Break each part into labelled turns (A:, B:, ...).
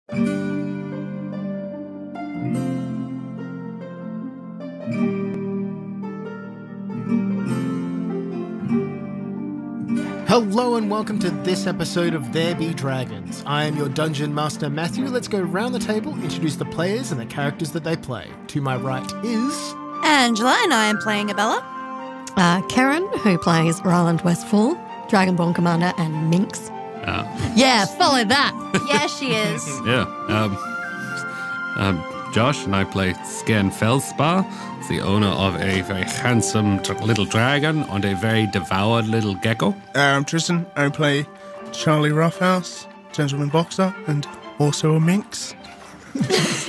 A: Hello and welcome to this episode of There Be Dragons. I am your Dungeon Master Matthew. Let's go round the table, introduce the players and the characters that they play. To my right is...
B: Angela, and I am playing Abella.
C: Keren, who plays Rhylind Westfall, Dragonborn Commander, and Minx. Yeah, follow that.
B: Yeah, she is.
D: Josh, and I play Skairn Fellspar, the owner of a very handsome little dragon and a very devoured little gecko.
E: I'm Tristan. I play Charlie Roughhouse, gentleman boxer, and also a minx.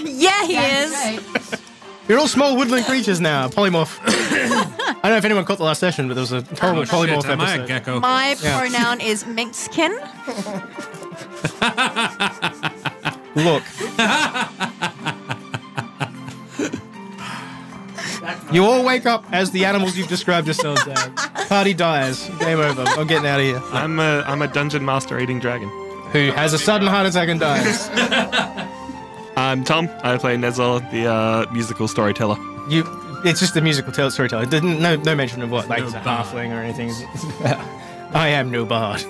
B: Yeah, he is.
A: You're all small woodland creatures now, polymorph. I don't know if anyone caught the last session, but there was a horrible polymorph
D: Shit, am I a
A: episode.
D: gecko?
B: My pronoun is minxkin.
A: Look. You all wake up as the animals you've described yourselves as. Party dies. Game over. I'm getting out of here.
F: I'm a dungeon master eating dragon.
A: Who has a sudden heart attack and dies.
F: I'm Tom. I play Nezor, the musical storyteller.
A: It's just a musical storyteller. No mention of what, like
D: No
A: it's a
D: bard.
A: halfling or anything. I am no bard.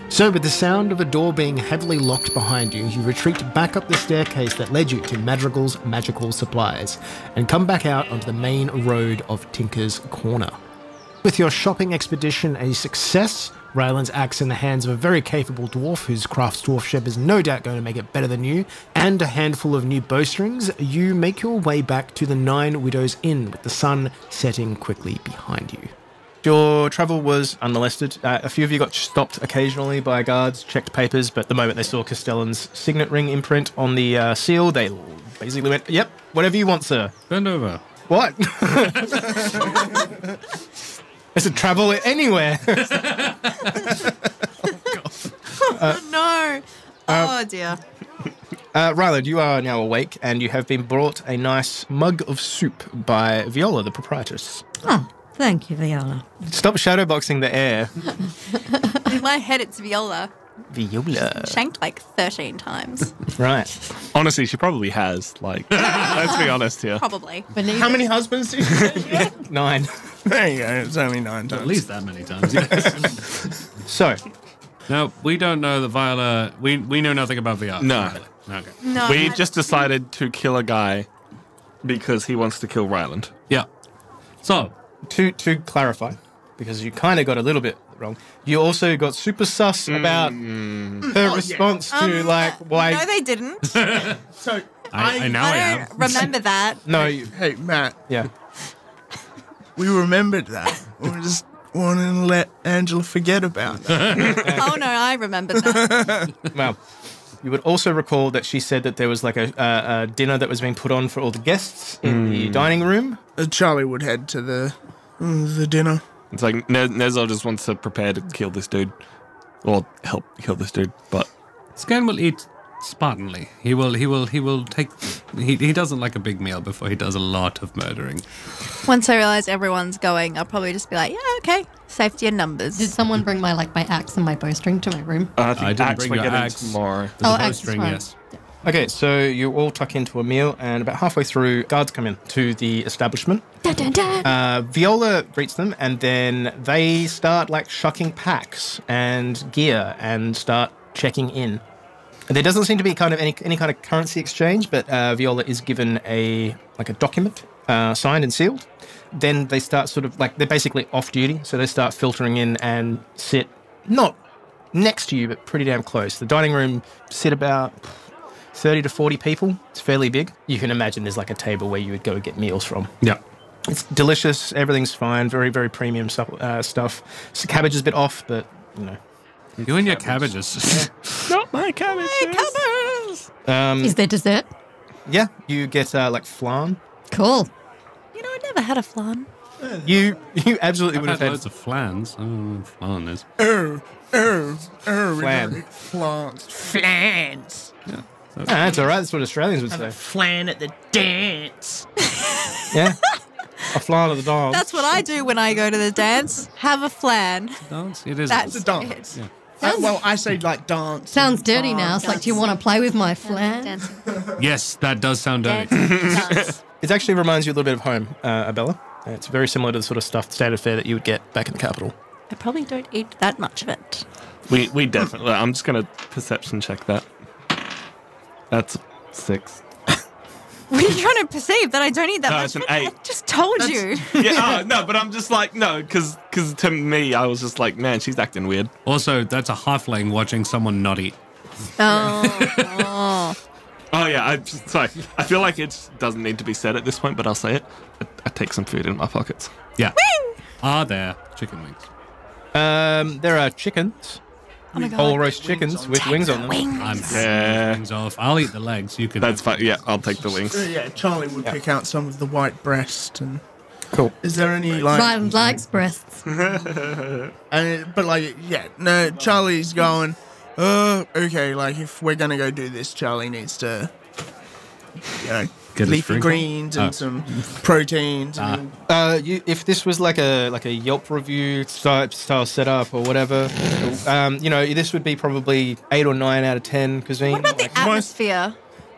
A: So, with the sound of a door being heavily locked behind you, you retreat back up the staircase that led you to Madrigal's Magical Supplies and come back out onto the main road of Tinker's Corner. With your shopping expedition a success, Rhyland's axe in the hands of a very capable dwarf whose crafts dwarfship is no doubt going to make it better than you, and a handful of new bowstrings, you make your way back to the Nine Widows Inn with the sun setting quickly behind you. Your travel was unmolested. A few of you got stopped occasionally by guards, checked papers, but the moment they saw Castellan's signet ring imprint on the seal, they basically went, "Yep, whatever you want, sir."
D: Bend over.
A: What? I said travel anywhere.
B: No. Oh, dear.
A: Rhylind, you are now awake, and you have been brought a nice mug of soup by Viola, the proprietress.
C: Oh, thank you, Viola.
A: Stop shadowboxing the air.
B: In my head, it's Viola.
A: Viola.
B: Shanked like 13 times.
A: Right.
F: Honestly, she probably has. Like, let's be honest here.
B: Probably.
E: How many husbands do you have?
A: 9.
E: There you go. It's only 9 times.
D: At least that many times. Yes.
A: So,
D: No, we don't know that Viola. We know nothing about Viola.
F: No.
D: Okay.
B: No.
F: We just decided to kill a guy because he wants to kill Rhylind.
D: Yeah. So,
A: to clarify, because you kind of got a little bit wrong, you also got super sus about her response to, like, why...
B: No, they didn't.
E: So,
D: I now I
B: I
D: am.
B: don't remember that.
A: No,
E: hey, Matt,
A: yeah.
E: we remembered that. We just wanted to let Angela forget about that.
B: Oh, no, I remembered that.
A: Well, you would also recall that she said that there was like a dinner that was being put on for all the guests in the dining room.
E: Charlie would head to the dinner.
F: It's like Nezor just wants to prepare to kill this dude. Or help kill this dude, but...
D: Skairn will eat spartanly. He will take... He doesn't like a big meal before he does a lot of murdering.
B: Once I realise everyone's going, I'll probably just be like, yeah, okay. Safety in numbers.
C: Did someone bring my axe and my bowstring to my room?
F: I
D: I
F: think
D: didn't
F: axe
D: bring
F: we're
D: your
F: getting
D: axe.
F: tomorrow.
D: There's a
C: axe is
D: bowstring,
C: fine.
D: yes.
A: Okay, so you all tuck into a meal, and about halfway through, guards come in to the establishment.
C: Dun, dun, dun.
A: Viola greets them, and then they start like shucking packs and gear and start checking in. There doesn't seem to be kind of any kind of currency exchange, but Viola is given a document signed and sealed. Then they start sort of like, they're basically off duty, so they start filtering in and sit not next to you, but pretty damn close. The dining room sit about 30 to 40 people. It's fairly big. You can imagine there's like a table where you would go get meals from.
D: Yeah.
A: It's delicious. Everything's fine. Very, very premium stuff. So cabbage is a bit off, but, you know.
D: You and your cabbages.
F: Not my cabbage.
C: Is there dessert?
A: Yeah, you get like flan.
C: Cool.
B: You know, I never had a flan.
A: You absolutely
D: I've
A: would have
D: had
A: had
D: loads of flans. I don't know what flan is.
A: flan.
E: Flans.
A: That's all right. That's what Australians would say.
E: Flan at the dance.
A: Yeah.
G: A flan at the dance.
B: That's what I do when I go to the dance. Have a flan.
D: Dance? It is.
B: That's
E: It's a dance.
B: it.
D: Yeah.
E: Well, I say like dance.
C: Sounds dirty now. It's like, do you want to play with my flan?
B: Dancing.
D: Yes, that does sound dirty.
B: Dance.
G: It actually reminds you a little bit of home, Abella. It's very similar to the sort of stuff, standard fare that you would get back in the capital.
B: I probably don't eat that much of it.
F: We definitely. I'm just gonna perception check that. That's 6.
B: What are you trying to perceive? That I don't eat that
F: No,
B: much
F: it's an
B: of it?
F: 8.
B: I just told you.
F: Yeah, no, but I'm just like no, because to me, I was just like, man, she's acting weird.
D: Also, that's a halfling watching someone not eat.
B: Oh.
F: Oh yeah, sorry. I feel like it doesn't need to be said at this point, but I'll say it. I take some food in my pockets.
D: Yeah. Are there chicken wings?
G: There are chickens.
B: Oh my God.
G: Whole roast chickens with wings on them.
D: I'm
F: Yeah.
D: wings off. I'll eat the legs. You can.
F: That's fine. Yeah, I'll take the wings.
E: Yeah, Charlie would pick out some of the white breast and.
G: Cool.
E: Is there any like?
C: Ryland likes breasts.
E: But like, yeah, no. Charlie's going. Okay. Like, if we're gonna go do this, Charlie needs to,
D: Get his
E: leafy
D: drink on?
E: greens and some proteins. And
G: If this was like a Yelp review style setup or whatever, this would be probably 8 or 9 out of 10 cuisine.
B: What about the atmosphere?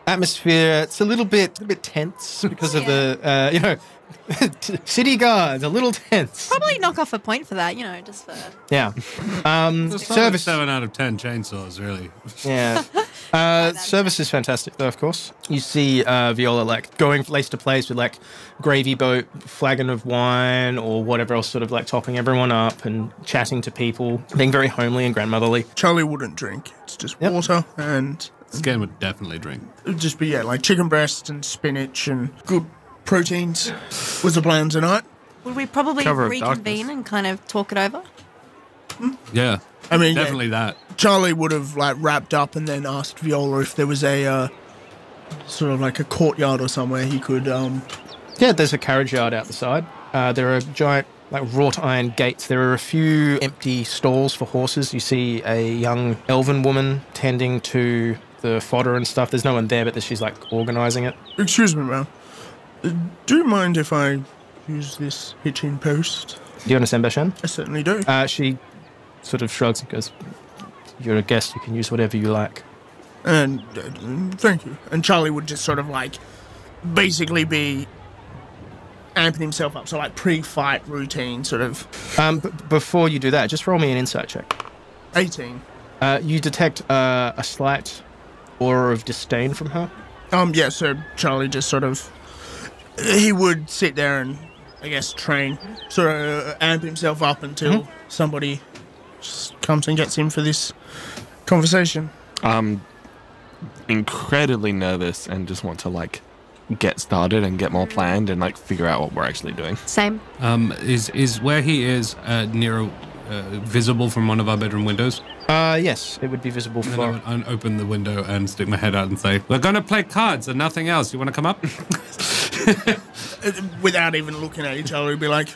G: Atmosphere? It's a little bit tense because of the city guards. A little tense.
B: Probably knock off a point for that, just for...
G: Yeah. Service.
D: 7 out of 10 chainsaws, really.
G: Yeah. Service is fantastic, though, of course. You see Viola, like, going place to place with, like, gravy boat, flagon of wine, or whatever else, sort of, like, topping everyone up and chatting to people, being very homely and grandmotherly.
E: Charlie wouldn't drink. It's just water and
D: Skairn would definitely drink.
E: it'd just be like chicken breast and spinach and good proteins was the plan tonight.
B: Would we probably
F: Cover of
B: reconvene
F: darkness.
B: and kind of talk it over?
D: Yeah.
E: I mean,
D: Definitely that.
E: Charlie would have like wrapped up and then asked Viola if there was a sort of like a courtyard or somewhere he could.
G: Yeah, there's a carriage yard out the side. There are giant, like, wrought iron gates. There are a few empty stalls for horses. You see a young elven woman tending to the fodder and stuff. There's no one there, but she's, like, organising it.
E: Excuse me, ma'am. Do you mind if I use this hitching post?
G: Do you understand, Bashan?
E: I certainly do.
G: She sort of shrugs and goes, "You're a guest. You can use whatever you like."
E: And thank you. And Charlie would just sort of like basically be amping himself up, so like pre-fight routine sort of.
G: But before you do that, just roll me an insight check.
E: 18.
G: You detect a slight aura of disdain from her.
E: Yeah, so Charlie just sort of, he would sit there and, I guess, train, sort of amp himself up until somebody just comes and gets him for this conversation.
F: Incredibly nervous and just want to like get started and get more planned and like figure out what we're actually doing.
B: Same.
D: Is where he is near visible from one of our bedroom windows?
G: Yes, it would be visible
D: And I
G: for.
D: would open the window and stick my head out and say, "We're going to play cards and nothing else. You want to come up?"
E: Without even looking at each other, he'd be like,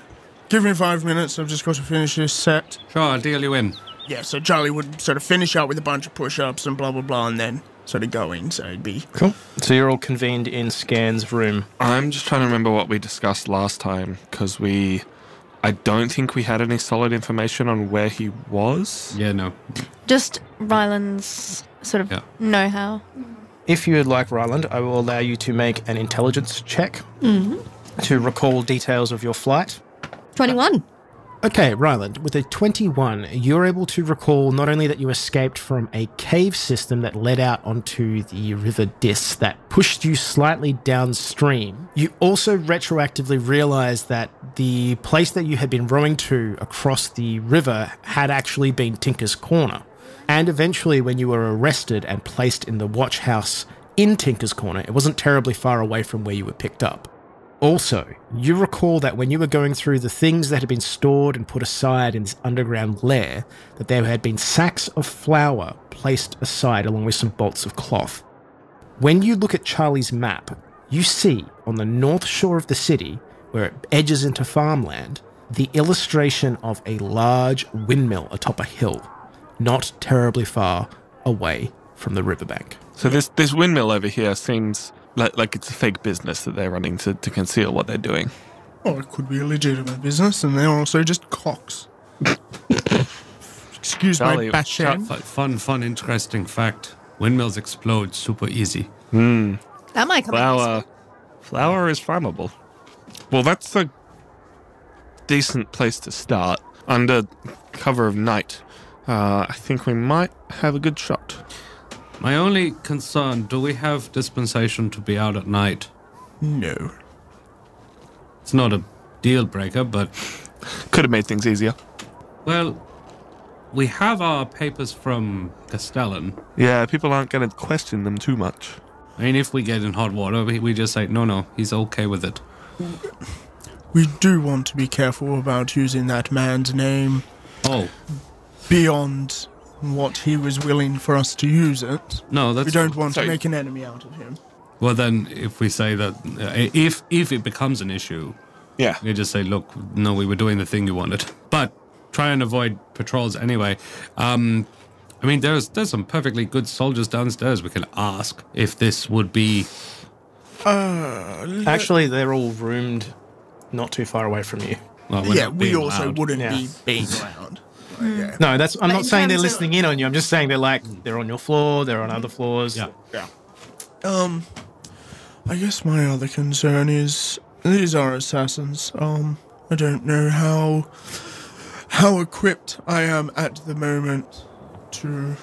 E: give me 5 minutes, I've just got to finish this set.
D: Sure, I'll deal you in.
E: Yeah, so Charlie would sort of finish up with a bunch of push-ups and blah, blah, blah, and then sort of go in, so it'd be...
G: Cool. So you're all convened in Scan's room.
F: I'm just trying to remember what we discussed last time because I don't think we had any solid information on where he was.
D: Yeah, no.
B: Just Ryland's sort of know-how.
G: If you would like, Rhylind, I will allow you to make an intelligence check to recall details of your flight.
C: 21.
A: Okay, Rhylind, with a 21, you're able to recall not only that you escaped from a cave system that led out onto the River Dis that pushed you slightly downstream, you also retroactively realised that the place that you had been rowing to across the river had actually been Tinker's Corner. And eventually, when you were arrested and placed in the watch house in Tinker's Corner, it wasn't terribly far away from where you were picked up. Also, you recall that when you were going through the things that had been stored and put aside in this underground lair, that there had been sacks of flour placed aside along with some bolts of cloth. When you look at Charlie's map, you see on the north shore of the city, where it edges into farmland, the illustration of a large windmill atop a hill, not terribly far away from the riverbank.
F: So this windmill over here seems like it's a fake business that they're running to conceal what they're doing.
E: Or it could be a legitimate business, and they're also just cocks. Excuse
F: Charlie,
E: my basham.
D: Fun, interesting fact. Windmills explode super easy.
B: That might come in.
F: Flour is flammable. Well, that's a decent place to start. Under cover of night, I think we might have a good shot.
D: My only concern, do we have dispensation to be out at night?
E: No.
D: It's not a deal breaker, but...
F: Could have made things easier.
D: Well, we have our papers from Castellan.
F: Yeah, people aren't going to question them too much.
D: I mean, if we get in hot water, we just say, no, he's okay with it.
E: We do want to be careful about using that man's name beyond what he was willing for us to use it.
D: No, that's...
E: We don't want to make an enemy out of him.
D: Well, then, if we say that... if it becomes an issue,
F: Yeah.
D: we just say, look, no, we were doing the thing you wanted. But try and avoid patrols anyway. I mean, there's some perfectly good soldiers downstairs. We can ask if this would be...
G: Actually, they're all roomed not too far away from you.
D: Well, we're
E: Yeah,
D: not
E: we
D: being
E: also
D: loud.
E: wouldn't
G: Yeah.
E: be being loud. Yeah.
G: No, that's. I'm
B: But
G: not
B: in
G: saying they're
B: terms of-
G: listening in on you. I'm just saying they're on your floor. They're on other floors.
D: Yeah.
E: I guess my other concern is these are assassins. I don't know how equipped I am at the moment to...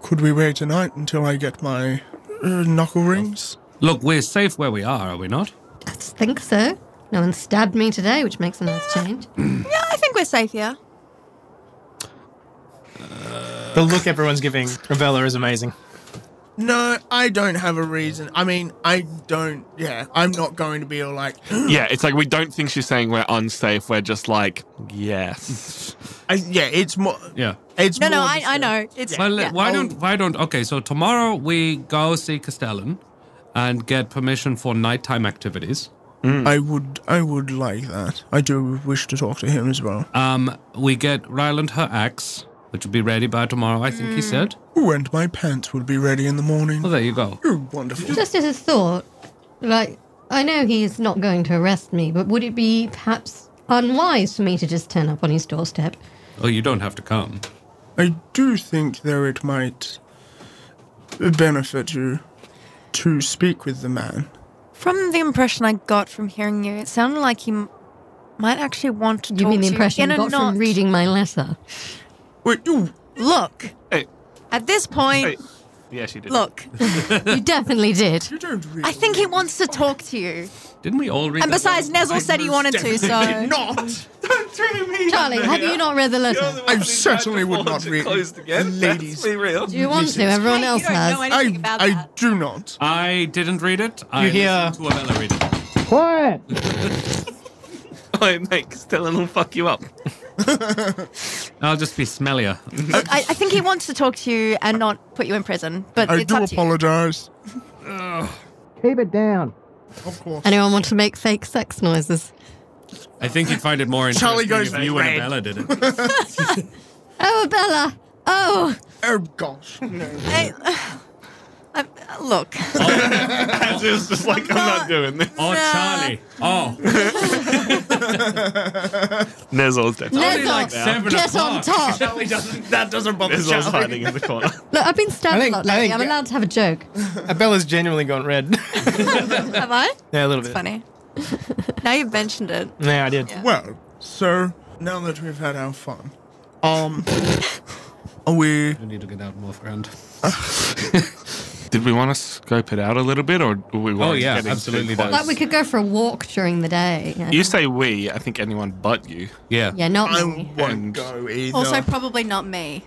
E: Could we wait a night until I get my knuckle rings?
D: Look, we're safe where we are we not?
C: I think so. No one stabbed me today, which makes a nice change.
B: Yeah, I think we're safe here.
G: The look everyone's giving Abella is amazing.
E: No, I don't have a reason. I mean, I don't... Yeah, I'm not going to be all like...
F: Yeah, it's like we don't think she's saying we're unsafe. We're just like, yes.
E: It's more...
D: Yeah.
E: It's
B: No,
E: more
B: I know. It's
D: Well,
B: yeah.
D: why don't... Okay, so tomorrow we go see Castellan and get permission for nighttime activities.
E: I would like that. I do wish to talk to him as well.
D: We get Rhylind her axe, which will be ready by tomorrow, I think he said.
E: Ooh, and my pants will be ready in the morning.
D: Well, there you go.
E: Ooh, wonderful.
C: Just as a thought, like, I know he's not going to arrest me, but would it be perhaps unwise for me to just turn up on his doorstep?
D: Oh, you don't have to come.
E: I do think, though, it might benefit you to speak with the man.
B: From the impression I got from hearing you, it sounded like he might actually want to
C: You
B: talk
C: mean the
B: to
C: impression
B: in
C: you
B: a
C: got from reading my letter?
E: Wait, ooh,
B: Look,
F: Hey,
B: at this point,
F: hey. Yeah, she did.
B: look,
C: You definitely did.
E: you don't really...
B: I think he wants to talk to you.
D: Didn't we all read
B: And
D: that
B: besides,
D: letter?
B: Nezor said he wanted to, so...
E: not!
C: Charlie, have you not read the letter?
E: I certainly would not read ladies.
F: real.
C: Do you want to? Everyone else has.
B: anything about
E: I
B: that.
E: do not.
D: I didn't read it. I
G: hear-
D: listened to Abella read it.
G: Quiet!
F: Oh, mate, Castellan will fuck you up.
D: I'll just be smellier.
B: I think he wants to talk to you and not put you in prison, but
E: I
B: it's
E: do
B: up to you.
E: apologize.
G: Keep it down.
E: Of course.
C: Anyone want to make fake sex noises?
D: I think you'd find it more
E: Charlie
D: interesting
E: goes
D: if you
E: red.
D: and Abella did it.
C: Oh, Abella! Oh!
E: Oh, gosh. No.
B: Hey, look,
F: It's just like, I'm not doing this.
D: Oh, Charlie. Oh,
F: Nezor's definitely.
D: only like
C: Nezor,
D: 7
C: get on
D: o'clock.
C: top!
E: That doesn't bother
F: Nezor's hiding in the corner.
C: Look, I've been stabbed
G: I think-
C: a lot
G: I
C: lately.
G: think-
C: I'm allowed to have a joke.
G: Abella's genuinely gone red.
B: have I?
G: Yeah, a little bit.
B: Funny. Now you've mentioned it.
G: Yeah, I did.
B: Yeah.
E: Well, so, now that we've had our fun, are we...
D: We need to get out more friend.
F: Did we want to scope it out a little bit, or do we want
D: Oh, yeah,
F: getting too
D: absolutely
F: close?
D: does.
C: Like, we could go for a walk during the day.
F: You say we, I think anyone but you.
D: Yeah.
C: Yeah, not
E: I
C: me.
E: won't
F: And-
E: go either.
B: Also, probably not me.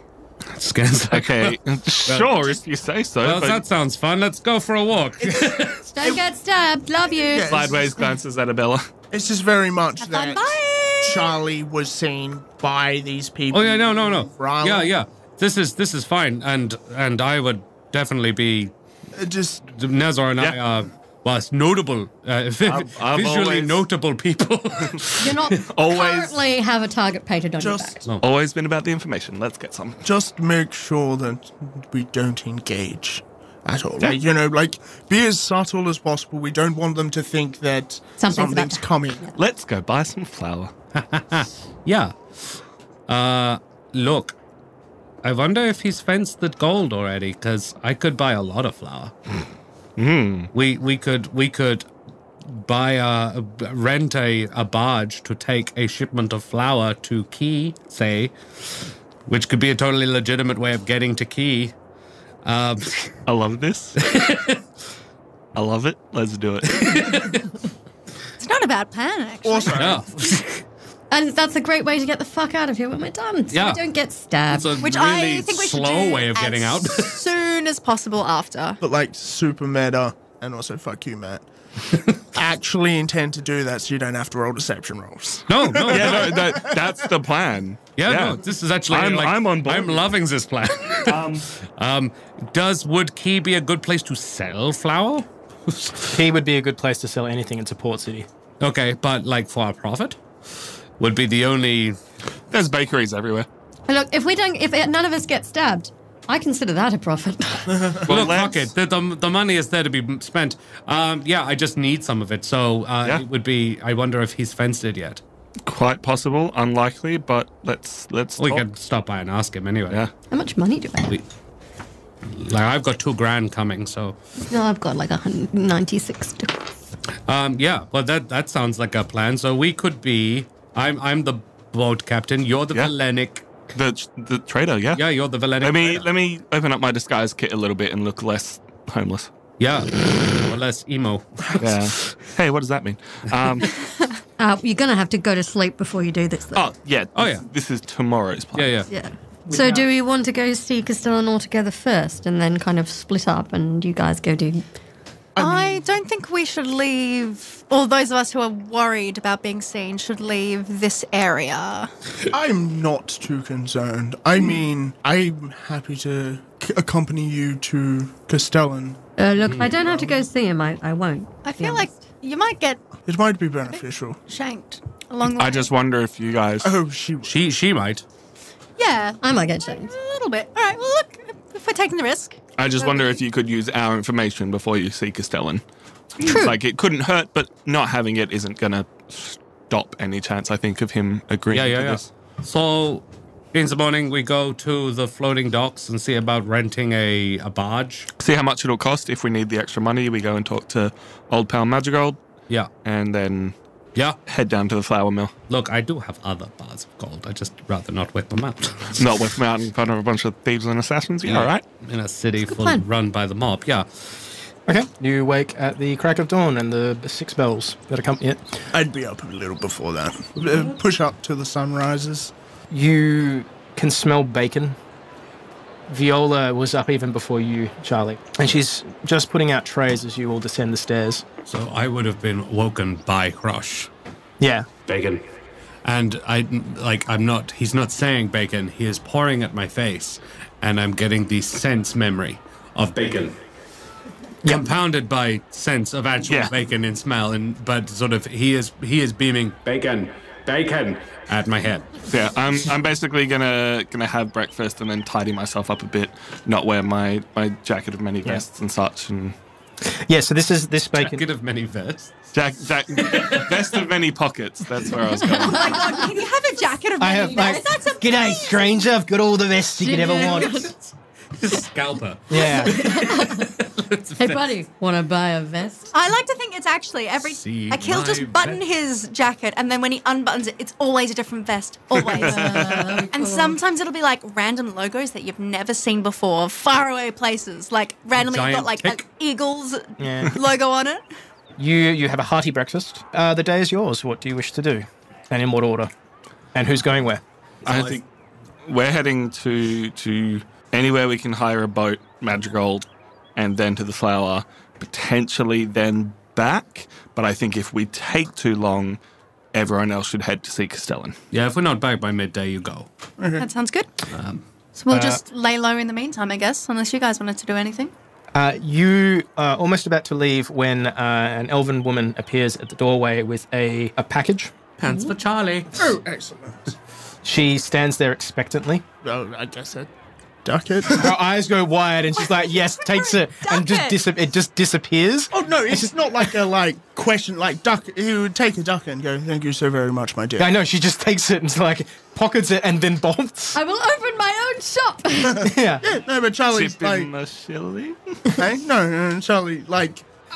D: Scans.
F: Okay, sure, if you say so.
D: Well,
F: but
D: that sounds fun. Let's go for a walk.
C: Don't get stabbed. Love you.
E: Yeah.
F: sideways glances at Abella.
E: It's just very much
B: fun.
E: that
B: Bye.
E: Charlie was seen by these people.
D: Oh yeah, no.
E: Rhylind.
D: Yeah. This is fine, and I would definitely be.
E: Just
D: Nezor and I are notable, visually
F: always-
D: notable people.
C: You're not
F: Always-
C: currently have a target painted on your back.
E: Just,
F: Always been about the information. Let's get some.
E: just make sure that we don't engage. at all. Like, be as subtle as possible. We don't want them to think that something's coming.
F: Let's go buy some flour.
D: Yeah. Look, I wonder if he's fenced the gold already, because I could buy a lot of flour. We could buy rent a barge to take a shipment of flour to Kaye, say, which could be a totally legitimate way of getting to Kaye.
F: I love this. I love it. Let's do it.
B: It's not a bad plan, actually.
E: Also,
D: Yeah.
C: And that's a great way to get the fuck out of here when we're done. So
D: Yeah.
C: we don't get stabbed.
D: It's a
B: Which
D: really
B: I think we should
D: slow
B: do
D: way of getting out.
B: as soon as possible after.
E: but like super meta, and also fuck you, Matt. Actually intend to do that so you don't have to roll deception rolls.
D: No.
F: Yeah, no, that's the plan.
D: No, this is actually
F: I'm on board.
D: I'm loving this plan. Would Kaye be a good place to sell flour?
G: Kaye would be a good place to sell anything in Support City.
D: Okay, but like for a profit? Would be the only...
F: There's bakeries everywhere.
C: Look, if none of us get stabbed, I consider that a profit.
D: Well, look, fuck it. The money is there to be spent. I just need some of it. So it would be... I wonder if he's fenced it yet.
F: Quite possible, unlikely, but let's
D: We
F: talk.
D: could stop by and ask him anyway.
F: Yeah.
C: How much money do I have?
D: I've got $2,000 coming, so...
C: No, I've got like 196.
D: Well, that sounds like a plan. So we could be... I'm the boat captain. You're the Villenic.
F: The trader, yeah.
D: Yeah, you're the Villenic.
F: Let me open up my disguise kit a little bit and look less homeless.
D: Yeah, or less emo.
F: Yeah. Hey, what does that mean?
C: You're going to have to go to sleep before you do this, though.
F: This is tomorrow's plan.
C: Yeah. So do we want to go see Castellan all together first and then kind of split up and you guys go do...
B: I don't think we should leave, or those of us who are worried about being seen should leave this area.
E: I'm not too concerned. I mean, I'm happy to accompany you to Castellan.
C: Look, if I don't have to go see him, I won't.
B: I feel like you might get
E: It might be beneficial.
B: shanked along the way.
F: I just wonder if you guys...
E: Oh,
D: She might.
B: Yeah,
C: I might get shanked.
B: a little bit. All right, well, look, if we're taking the risk.
F: I just wonder if you could use our information before you see Castellan.
C: True.
F: Like, it couldn't hurt, but not having it isn't going to stop any chance, I think, of him agreeing to this.
D: So, in the morning, we go to the floating docks and see about renting a barge.
F: See how much it'll cost. If we need the extra money, we go and talk to Old Pal Madrigold.
D: Yeah.
F: And then head down to the flour mill.
D: Look, I do have other bars of gold. I just rather not whip them out.
F: Not whip them out in front of a bunch of thieves and assassins. Yeah, all right.
D: In a city run by the mob,
G: Okay. You wake at the crack of dawn and the 6 bells that accompany it.
E: I'd be up a little before that. Push up till the sun rises.
G: You can smell bacon. Viola was up even before you, Charlie. And she's just putting out trays as you all descend the stairs.
D: So I would have been woken by Crush.
G: Yeah.
D: Bacon. And he's not saying bacon, he is pouring at my face, and I'm getting the sense memory of bacon.
G: Yep.
D: Compounded by sense of actual bacon in smell, but sort of he is beaming bacon at my head.
F: Yeah, I'm basically gonna have breakfast and then tidy myself up a bit, not wear my jacket of many vests and such. And
G: yeah, so this bacon.
D: Jacket of many vests.
F: Vest of many pockets. That's where I was going.
B: Oh my god, can you have a jacket of many vests? That's amazing.
G: G'day, stranger. I've got all the vests you could ever want.
D: Scalper.
G: Yeah.
C: Hey, buddy, want to buy a vest?
B: I like to think it's actually he'll just button his jacket, and then when he unbuttons it, it's always a different vest. Always. And sometimes it'll be like random logos that you've never seen before, faraway places. Like randomly you've got like an Eagles logo on it.
G: You have a hearty breakfast. The day is yours. What do you wish to do? And in what order? And who's going where?
F: I think we're heading to anywhere we can hire a boat, Madrigold, and then to the flour, potentially then back. But I think if we take too long, everyone else should head to see Castellan.
D: Yeah, if we're not back by midday, you go.
B: That sounds good. So we'll just lay low in the meantime, I guess, unless you guys wanted to do anything.
G: You are almost about to leave when an elven woman appears at the doorway with a package.
D: Pants for Charlie.
E: Oh, excellent.
G: She stands there expectantly.
E: Oh, I guess that. ducat?
G: Her eyes go wide, and she's like, "Yes," takes it, and it just disappears.
E: Oh no, it's not like a question duck. He would take a ducat and go, "Thank you so very much, my dear."
G: I know. She just takes it and pockets it and then bolts.
C: I will open my own shop.
G: Yeah.
E: Yeah, no, but Charlie's
F: Tip in the shilly.
E: hey, no, Charlie,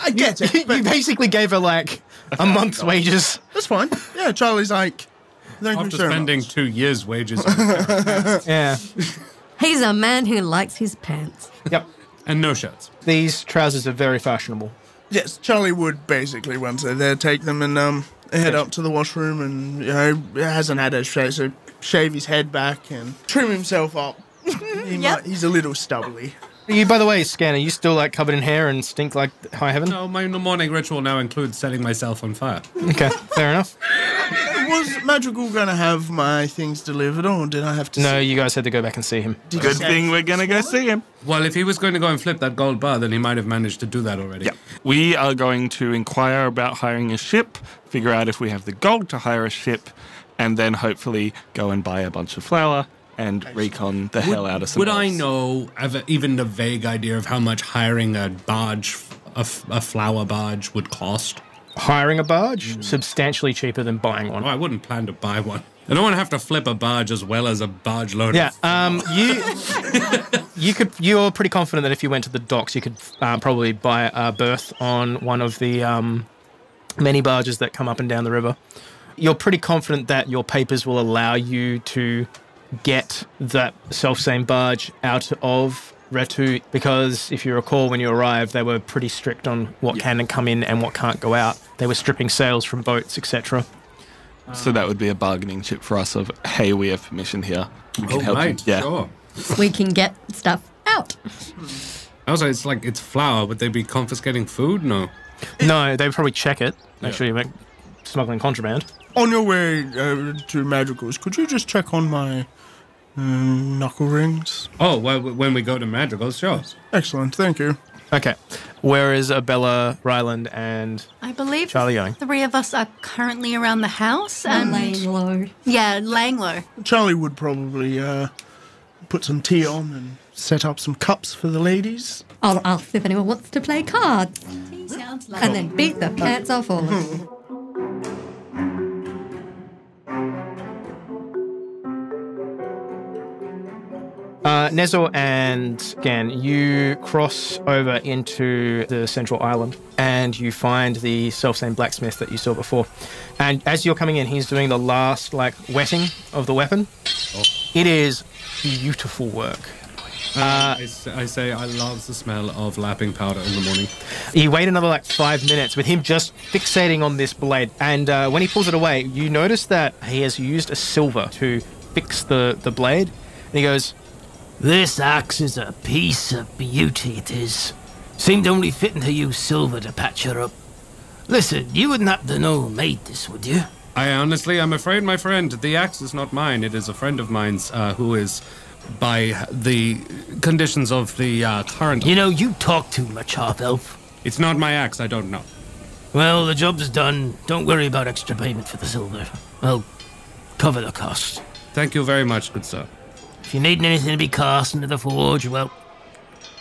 E: I get it.
G: You
E: But
G: basically gave her a month's wages.
E: that's fine. Yeah, Charlie's like, thank you
D: After
E: so
D: spending
E: much.
D: 2 years' wages.
G: Yeah.
C: He's a man who likes his pants.
G: Yep.
D: And no shirts.
G: These trousers are very fashionable.
E: Yes, Charlie would basically, once they're there, take them and head up to the washroom and, hasn't had a shave, so shave his head back and trim himself up. He's a little stubbly.
G: You, by the way, Skairn, are you still covered in hair and stink like high heaven?
D: No, my morning ritual now includes setting myself on fire.
G: Okay, fair enough.
E: Was Madrigal going to have my things delivered, or did I have to
G: No, you guys had to go back and see him.
F: Good thing we're going to go see him.
D: Well, if he was going to go and flip that gold bar, then he might have managed to do that already.
F: Yeah. We are going to inquire about hiring a ship, figure out if we have the gold to hire a ship, and then hopefully go and buy a bunch of flour and recon the hell out of some
D: Would I
F: else.
D: know, have even a vague idea of how much hiring a barge, a flour barge, would cost?
G: Hiring a barge? Substantially cheaper than buying one.
D: Oh, I wouldn't plan to buy one. I don't want to have to flip a barge as well as a barge load.
G: Yeah,
D: of
G: you're pretty confident that if you went to the docks, you could probably buy a berth on one of the many barges that come up and down the river. You're pretty confident that your papers will allow you to get that self-same barge out of Retu, because if you recall, when you arrived, they were pretty strict on what can come in and what can't go out. They were stripping sails from boats, etc.
F: So that would be a bargaining chip for us of, hey, we have permission here. We can help you. Yeah.
D: Sure.
C: We can get stuff out.
D: Also, it's flour. Would they be confiscating food? No.
G: No, they would probably check it. Make sure you're smuggling contraband.
E: On your way to Madrigal's, could you just check on my knuckle rings?
D: Oh, well, when we go to Madrigal's, sure.
E: Excellent, thank you.
G: Okay. Where is Abella, Rhylind, and
B: I believe
G: Charlie going?
B: 3 of us are currently around the house and
C: Laying low.
B: Yeah, laying low.
E: Charlie would probably put some tea on and set up some cups for the ladies.
C: I'll ask if anyone wants to play cards.
B: Sounds like
C: And then beat the pants off all of them.
G: Nezor and Skairn, you cross over into the central island and you find the self-same blacksmith that you saw before. And as you're coming in, he's doing the last, wetting of the weapon. Oh. It is beautiful work.
D: I say I love the smell of lapping powder in the morning.
G: You wait another 5 minutes with him just fixating on this blade. And when he pulls it away, you notice that he has used a silver to fix the blade. And he goes,
H: "This axe is a piece of beauty, it is. Seemed only fitting to use silver to patch her up. Listen, you wouldn't happen to know who made this, would you?"
D: I'm afraid, my friend, the axe is not mine. It is a friend of mine's who is, by the conditions of the current...
H: You know, you talk too much, half-elf.
D: It's not my axe, I don't know.
H: Well, the job's done. Don't worry about extra payment for the silver. I'll cover the cost.
D: Thank you very much, good sir.
H: If you need anything to be cast into the forge, well,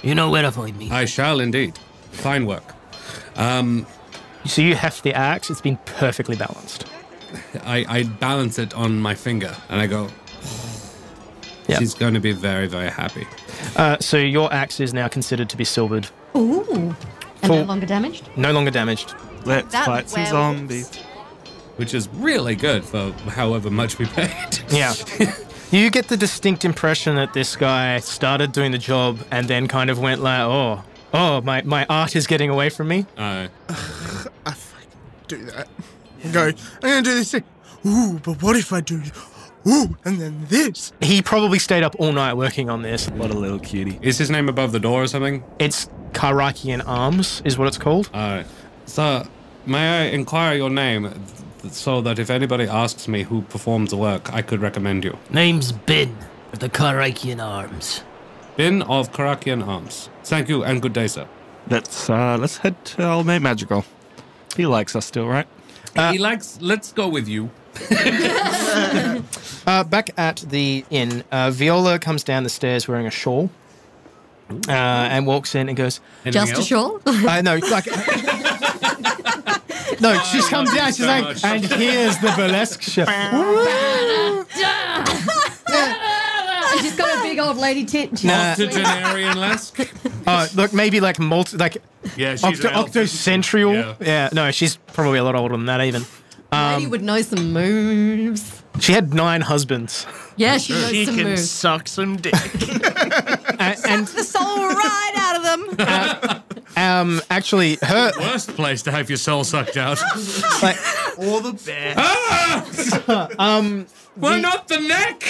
H: you know where to find me.
D: I shall indeed. Fine work.
G: so you heft the axe. It's been perfectly balanced.
D: I balance it on my finger and I go,
G: Yeah.
D: she's going to be very, very happy.
G: So your axe is now considered to be silvered.
C: Ooh. And no longer damaged?
G: No longer damaged.
F: Let's
B: That
F: fight some
B: werewolf.
F: zombies.
D: Which is really good for however much we paid.
G: Yeah. You get the distinct impression that this guy started doing the job and then kind of went my art is getting away from me.
E: I fucking do that. And go, I'm going to do this thing. Ooh, but what if I do... Ooh, and then this.
G: He probably stayed up all night working on this.
F: What a little cutie.
D: Is his name above the door or something?
G: It's Karakian Arms is what it's called.
D: Sir, may I inquire your name so that if anybody asks me who performs the work, I could recommend you?
H: Name's Bin of the Karakian Arms.
D: Bin of Karakian Arms. Thank you and good day, sir.
F: Let's head to old mate Madrigal. He likes us still, right?
D: Let's go with you.
G: Back at the inn, Viola comes down the stairs wearing a shawl and walks in and goes,
C: Just a shawl?
G: no, like... No, she comes down, she's like, and here's the burlesque show.
C: She's got a big old lady tit.
D: Octogenarian-esque?
G: Look, maybe like
D: Yeah, she's
G: octocentrial. Yeah, no, she's probably a lot older than that even.
C: Lady would know some moves.
G: She had 9 husbands.
C: Yeah, she knows
E: She
C: some
E: can
C: moves.
E: suck some dick.
G: And
B: The soul right out of them.
G: actually, her...
D: Worst place to have your soul sucked out.
G: Like,
E: Or the bear.
D: Well, not the neck.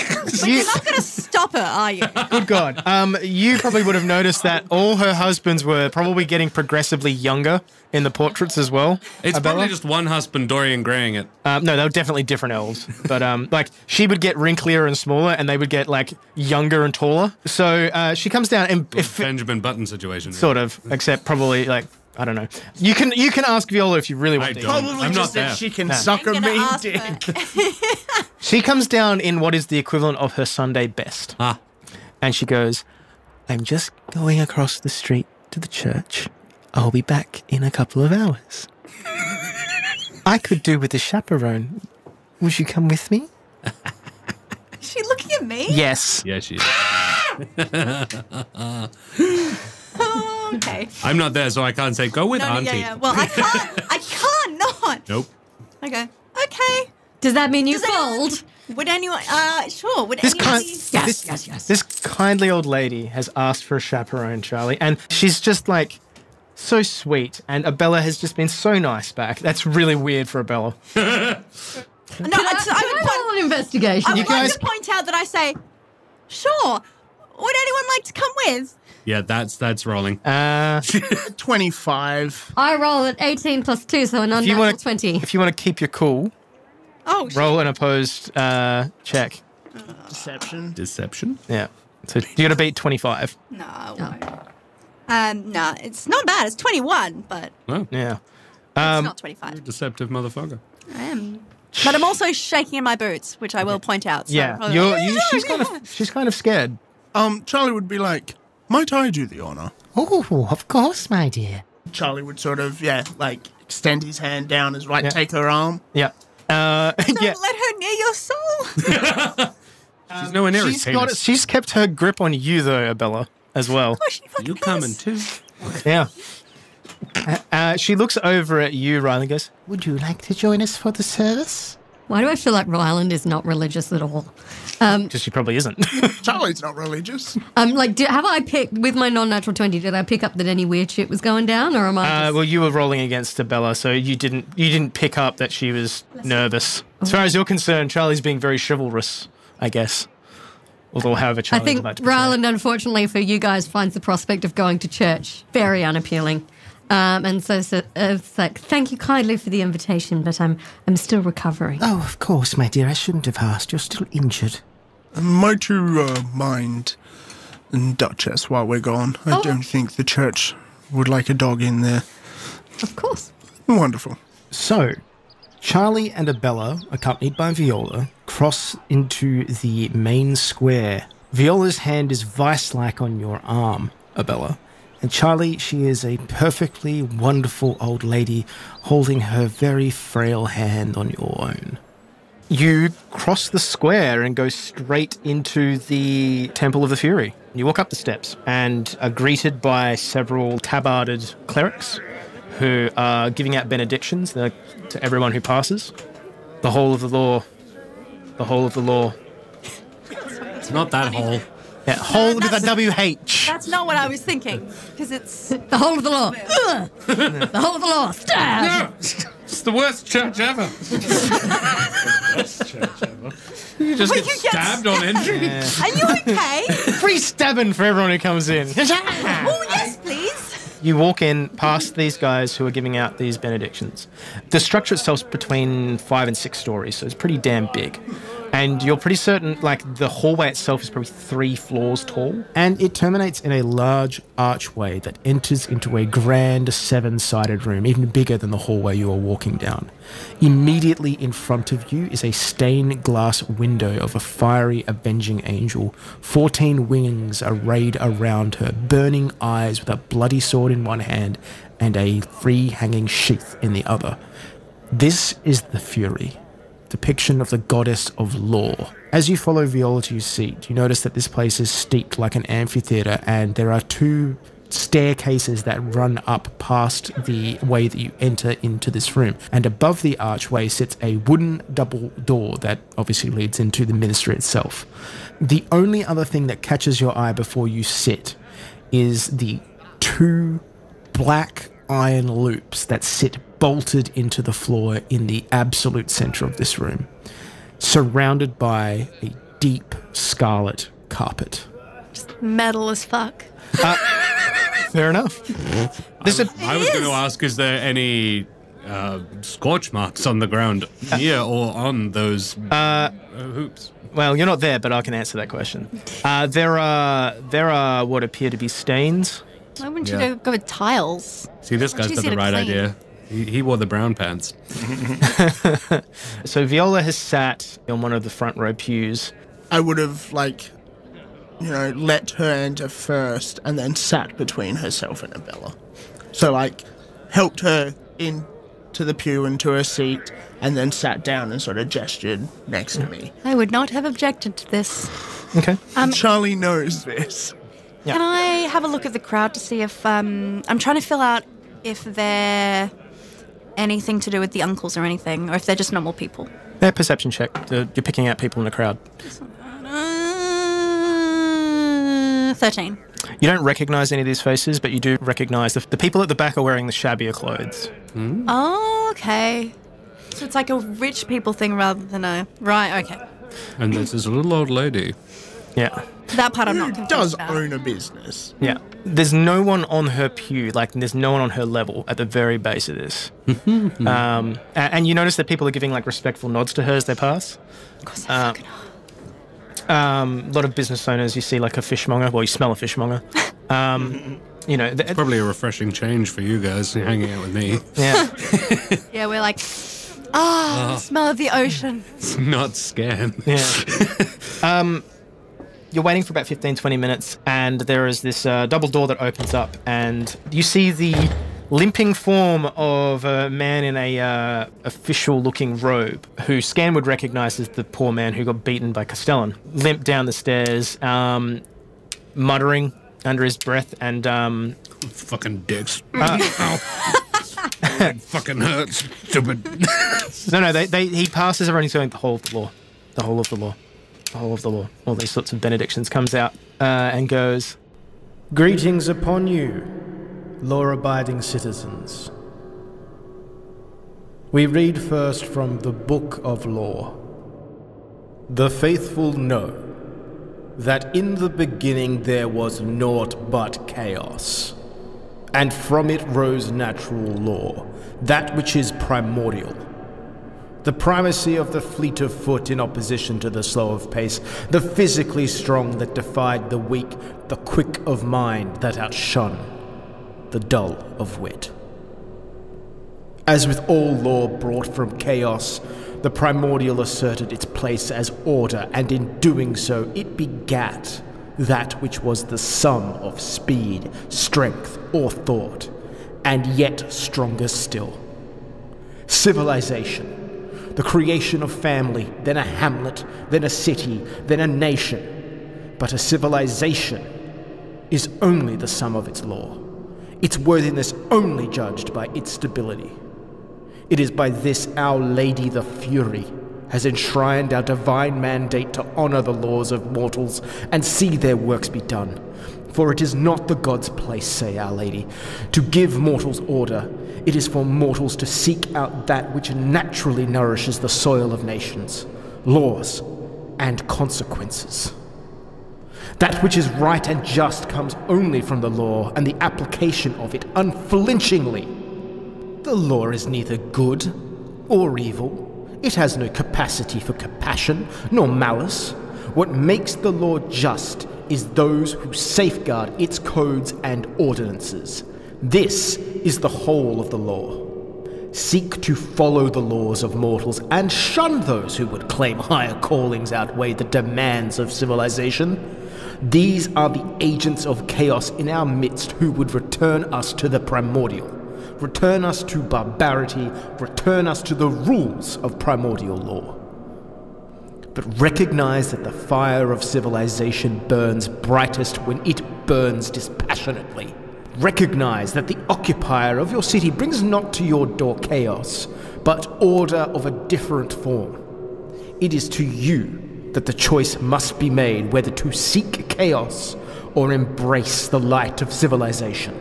B: You're not going to stop her, are you?
G: Good God. You probably would have noticed that all her husbands were probably getting progressively younger in the portraits as well.
D: It's
G: Abella.
D: probably just one husband Dorian Graying it.
G: No, they were definitely different elves. But like she would get wrinklier and smaller, and they would get like younger and taller. So she comes down and
D: Benjamin Button situation.
G: sort of, except probably like I don't know. You can ask Viola if you really want
D: I
G: to.
D: don't.
E: Probably
D: I'm
E: just
D: not
E: that
D: there.
E: she can
G: No.
E: suck a
B: I'm gonna
E: mean
B: ask
E: dick.
B: her.
G: She comes down in what is the equivalent of her Sunday best.
D: Ah.
G: And she goes, I'm just going across the street to the church. I'll be back in a couple of hours. I could do with a chaperone. Would you come with me?
B: Is she looking at me?
G: Yes.
D: Yeah, she is.
B: Oh, okay.
D: I'm not there, so I can't say, go with
B: No,
D: Auntie.
B: yeah. Well, I can't not.
D: Nope.
B: Okay. Okay.
C: Does that mean you
B: Does anyone-
C: fold?
B: Would anyone, sure. Would
G: This
B: anyone
G: kind,
C: Yes.
G: this kindly old lady has asked for a chaperone, Charlie, and she's just like so sweet. And Abella has just been so nice back. That's really weird for Abella.
B: No,
C: I
B: I
C: roll an investigation.
B: would
G: You
B: like
G: guys-
B: to point out that I say, sure. Would anyone like to come with?
D: Yeah, that's rolling.
E: 25.
C: I roll at 18 plus 2, so a
G: If you
C: non-natural
G: want
C: 20.
G: if you want to keep your cool,
B: Oh,
G: roll an opposed check.
E: Deception.
D: Deception?
G: Yeah. So you got to beat 25.
B: No, I won't. No, it's not bad. It's 21, but
D: Oh,
G: Yeah.
B: it's not 25.
D: deceptive motherfucker.
B: I am. But I'm also shaking in my boots, which I will point out. So
G: Yeah.
B: probably-
G: She's kind of scared.
E: Charlie would be like, might I do the honor?
H: Oh, of course, my dear.
E: Charlie would sort of, like extend his hand down as right,
G: Yeah.
E: take her arm.
G: Yeah.
B: Don't
G: yeah.
B: let her near your soul.
D: She's nowhere near his
G: She's
D: penis.
G: she's kept her grip on you though, Abella, as well.
B: Oh, she fucking
D: You
B: is.
D: coming too?
G: Yeah. She looks over at you, Rhylind, and goes,
H: Would you like to join us for the service?
C: Why do I feel like Rhylind is not religious at all?
G: because she probably isn't.
E: Charlie's not religious.
C: Have I picked, with my non-natural 20, did I pick up that any weird shit was going down, or am I just...
G: Well, you were rolling against Abella, so you didn't pick up that she was nervous. As far as you're concerned, Charlie's being very chivalrous, I guess. Although, however,
C: I
G: Charlie
C: think
G: would like to portray it.
C: Rhylind, unfortunately for you guys, finds the prospect of going to church very unappealing. And so it's like, thank you kindly for the invitation, but I'm still recovering.
H: Oh, of course, my dear. I shouldn't have asked. You're still injured.
E: Might you mind Duchess while we're gone? I
C: Oh.
E: don't think the church would like a dog in there.
C: Of course.
E: Wonderful.
A: So, Charlie and Abella, accompanied by Viola, cross into the main square. Viola's hand is vice-like on your arm, Abella. And Charlie, she is a perfectly wonderful old lady holding her very frail hand on your own. You cross the square and go straight into the Temple of the Fury. You walk up the steps and are greeted by several tabarded clerics who are giving out benedictions to everyone who passes. The whole of the law. The whole of the law.
D: It's not that whole.
A: Yeah, whole with a WH.
B: That's not what I was thinking, because it's...
C: The whole of the law. Ugh. The whole of the law. Stab.
D: No! It's the worst church ever. You just
B: Will
D: get
B: you get
D: stabbed on entry.
B: Are you okay?
G: Free stabbing for everyone who comes in.
B: Oh, yes, please.
G: You walk in past these guys who are giving out these benedictions. The structure itself's between 5 and 6 stories, so it's pretty damn big. And you're pretty certain, like, the hallway itself is probably 3 floors tall.
A: And it terminates in a large archway that enters into a grand 7-sided room, even bigger than the hallway you are walking down. Immediately in front of you is a stained glass window of a fiery avenging angel. 14 wings arrayed around her, burning eyes with a bloody sword in one hand and a free-hanging sheath in the other. This is the Fury, depiction of the goddess of law. As you follow Viola to your seat, you notice that this place is steeped like an amphitheatre, and there are 2 staircases that run up past the way that you enter into this room. And above the archway sits a wooden double door that obviously leads into the ministry itself. The only other thing that catches your eye before you sit is the 2 black iron loops that sit bolted into the floor in the absolute center of this room, surrounded by a deep scarlet carpet.
B: Just metal as fuck.
G: Fair enough.
D: I was going to ask, is there any scorch marks on the ground here or on those hoops?
G: Well, you're not there, but I can answer that question. There are what appear to be stains.
B: Why wouldn't you go with tiles?
D: See, this guy's got the right idea. He wore the brown pants.
G: So Viola has sat on one of the front row pews.
E: I would have, like, you know, let her enter first and then sat between herself and Abella. So, like, helped her into the pew and to her seat and then sat down and sort of gestured next to me.
B: I would not have objected to this.
G: Okay.
E: Charlie knows this.
G: Yeah.
B: Can I have a look at the crowd to see if... I'm trying to fill out if they're anything to do with the uncles or anything, or if they're just normal people.
G: Yeah, perception check. You're picking out people in the crowd.
B: 13.
G: You don't recognise any of these faces, but you do recognise the people at the back are wearing the shabbier clothes.
B: Oh, okay. So it's like a rich people thing rather than a... Right, okay.
D: And this is a little old lady.
G: Yeah.
B: That part I'm not
E: Who
B: confused
E: does
B: about.
E: own a business?
G: Yeah. There's no one on her pew, like there's no one on her level at the very base of this. And you notice that people are giving like respectful nods to her as they pass.
B: Of course they fucking are.
G: A lot of business owners, you see like a fishmonger. Well, you smell a fishmonger. You know,
D: Probably a refreshing change for you guys hanging out with me.
G: yeah.
B: Yeah, we're like, the smell of the ocean.
D: Not scared.
G: Yeah. You're waiting for about 15, 20 minutes, and there is this double door that opens up, and you see the limping form of a man in a official-looking robe, who Scan would recognise as the poor man who got beaten by Castellan. Limp down the stairs, muttering under his breath, and...
D: Fucking dicks. Fucking hurts. Stupid.
G: No, he passes everyone. He's going, the whole of the law. The whole of the law. The whole of the law. All these sorts of benedictions. Comes out and goes,
A: Greetings upon you, law-abiding citizens. We read first from the Book of Law. The faithful know that in the beginning there was naught but chaos, and from it rose natural law, that which is primordial. The primacy of the fleet of foot in opposition to the slow of pace, the physically strong that defied the weak, the quick of mind that outshone the dull of wit. As with all law brought from chaos, the primordial asserted its place as order, and in doing so it begat that which was the sum of speed, strength, or thought, and yet stronger still. Civilization. The creation of family, then a hamlet, then a city, then a nation. But a civilization is only the sum of its law, its worthiness only judged by its stability. It is by this our Lady the Fury has enshrined our divine mandate to honor the laws of mortals and see their works be done. For it is not the gods' place, say our Lady, to give mortals order. It is for mortals to seek out that which naturally nourishes the soil of nations, laws, and consequences. That which is right and just comes only from the law and the application of it unflinchingly. The law is neither good or evil. It has no capacity for compassion, nor malice. What makes the law just is those who safeguard its codes and ordinances. This is the whole of the law. Seek to follow the laws of mortals and shun those who would claim higher callings outweigh the demands of civilization. These are the agents of chaos in our midst who would return us to the primordial, return us to barbarity, return us to the rules of primordial law. But recognize that the fire of civilization burns brightest when it burns dispassionately. Recognize that the occupier of your city brings not to your door chaos, but order of a different form. It is to you that the choice must be made whether to seek chaos or embrace the light of civilization.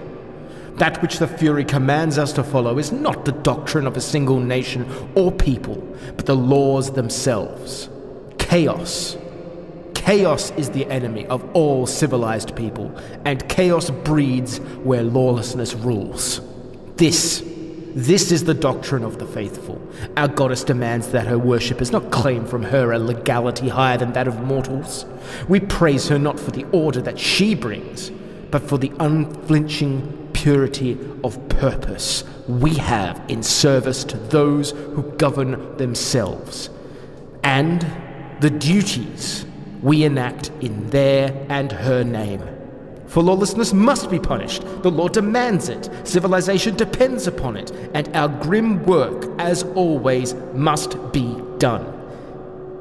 A: That which the Fury commands us to follow is not the doctrine of a single nation or people, but the laws themselves. Chaos. Chaos is the enemy of all civilized people, and chaos breeds where lawlessness rules. This is the doctrine of the faithful. Our goddess demands that her worshippers not claim from her a legality higher than that of mortals. We praise her not for the order that she brings, but for the unflinching purity of purpose we have in service to those who govern themselves, and the duties we enact in their and her name. For lawlessness must be punished. The law demands it. Civilization depends upon it. And our grim work, as always, must be done.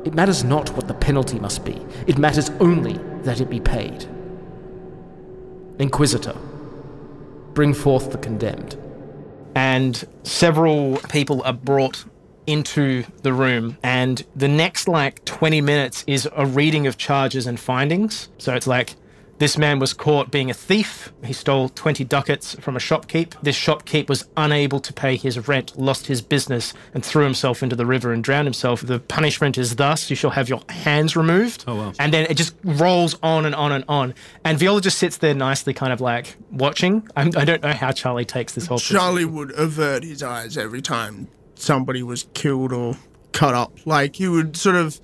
A: It matters not what the penalty must be. It matters only that it be paid. Inquisitor, bring forth the condemned.
G: And several people are brought into the room, and the next 20 minutes is a reading of charges and findings. So it's this man was caught being a thief. He stole 20 ducats from a shopkeep. This shopkeep was unable to pay his rent, lost his business, and threw himself into the river and drowned himself. The punishment is thus: you shall have your hands removed.
D: Oh, wow.
G: And then it just rolls on and on and on. And Viola just sits there nicely watching. I don't know how Charlie takes this whole thing.
E: Charlie would avert his eyes every time somebody was killed or cut up. He would sort of...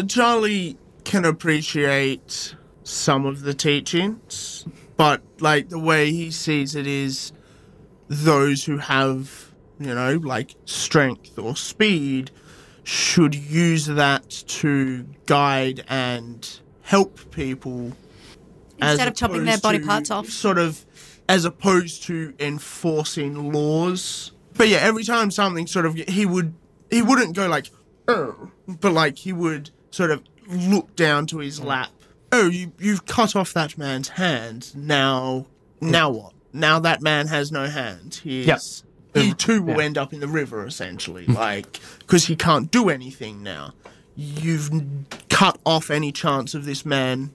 E: Charlie can appreciate some of the teachings, but the way he sees it is those who have, strength or speed should use that to guide and help people
B: instead of chopping their body parts off.
E: Sort of, as opposed to enforcing laws. But yeah, every time something he wouldn't go oh, but he would sort of look down to his lap. Oh, you've cut off that man's hand. Now what? Now that man has no hand. He too will end up in the river, essentially. Because he can't do anything now. You've cut off any chance of this man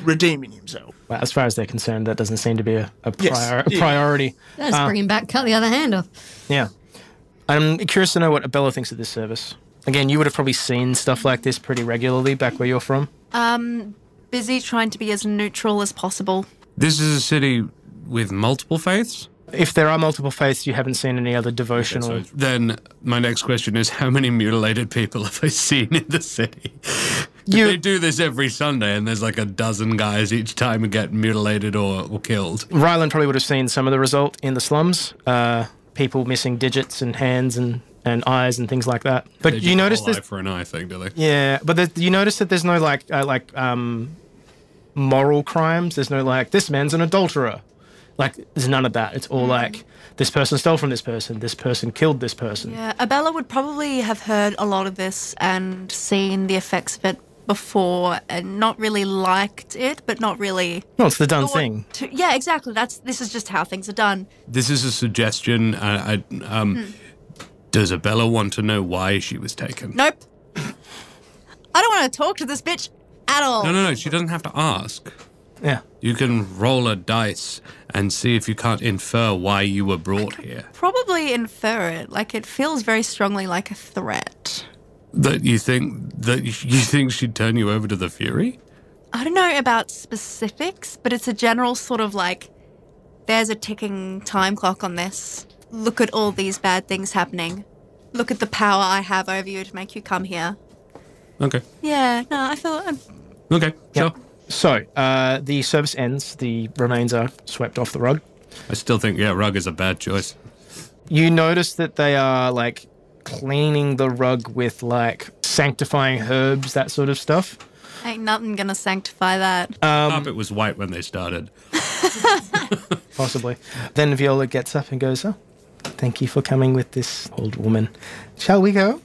E: redeeming himself.
G: Well, as far as they're concerned, that doesn't seem to be a priority.
C: Let's bring him back, cut the other hand off.
G: Yeah. I'm curious to know what Abella thinks of this service. Again, you would have probably seen stuff like this pretty regularly back where you're from.
B: Busy trying to be as neutral as possible.
D: This is a city with multiple faiths?
G: If there are multiple faiths, you haven't seen any other devotional...
D: Okay, so then my next question is, how many mutilated people have I seen in the city? They do this every Sunday, and there's a dozen guys each time who get mutilated or killed.
G: Rhylind probably would have seen some of the result in the slums. People missing digits and hands and eyes and things like that. But you notice this...
D: eye for an eye thing, do they?
G: Yeah, but you notice that there's no, moral crimes. There's no, this man's an adulterer. There's none of that. It's all this person stole from this person killed this person.
B: Yeah, Abella would probably have heard a lot of this and seen the effects of it before and not really liked it, but not really...
G: No, it's the done thing.
B: Yeah, exactly. This is just how things are done.
D: This is a suggestion. Does Abella want to know why she was taken?
B: Nope. I don't want to talk to this bitch at all.
D: No. She doesn't have to ask.
G: Yeah.
D: You can roll a dice and see if you can't infer why you were brought here.
B: Probably infer it. It feels very strongly like a threat.
D: That you think she'd turn you over to the Fury?
B: I don't know about specifics, but it's a general sort of there's a ticking time clock on this. look at all these bad things happening. Look at the power I have over you to make you come here.
D: Okay.
B: Yeah, no, I feel...
D: Okay, sure.
G: So, the service ends. The remains are swept off the rug.
D: I still think, rug is a bad choice.
G: You notice that they are, like, cleaning the rug with, like, sanctifying herbs, that sort of stuff.
B: Ain't nothing gonna sanctify that.
D: Carpet was white when they started.
G: Possibly. Then Viola gets up and goes, "Oh, thank you for coming with this old woman. Shall we go?"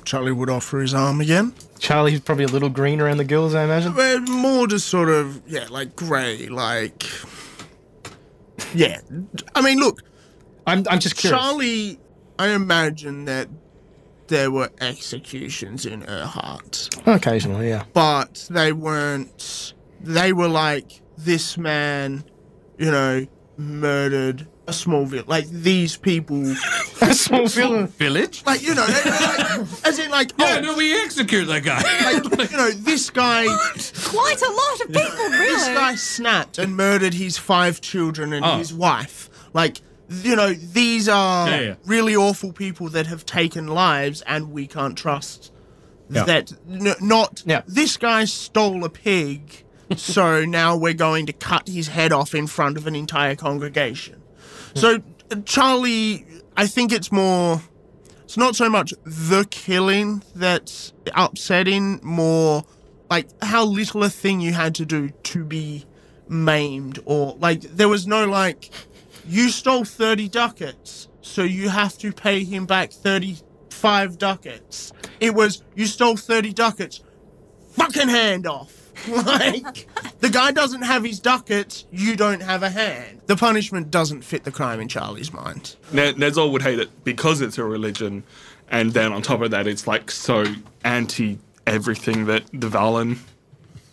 E: Charlie would offer his arm again.
G: Charlie's probably a little green around the gills, I imagine.
E: More just sort of, like grey, like... Yeah. I mean, look.
G: I'm just curious.
E: Charlie, I imagine that there were executions in her heart.
G: Occasionally, yeah.
E: But they weren't... They were like, this man, murdered a small village. Like, these people...
G: A small village?
E: Like, they like, as in, like...
D: Yeah, no, we execute that guy.
E: Like, this guy...
B: Quite a lot of people, really.
E: This guy snapped and murdered his 5 children and his wife. Like, these are really awful people that have taken lives, and we can't trust that. This guy stole a pig, so now we're going to cut his head off in front of an entire congregation. So, Charlie, I think it's not so much the killing that's upsetting, more like how little a thing you had to do to be maimed, or like there was no like, you stole 30 ducats, so you have to pay him back 35 ducats. It was, you stole 30 ducats, fucking hand off. Like, the guy doesn't have his ducats, you don't have a hand. The punishment doesn't fit the crime in Charlie's mind.
F: Nezor would hate it because it's a religion, and then on top of that, it's like so anti everything that the Valen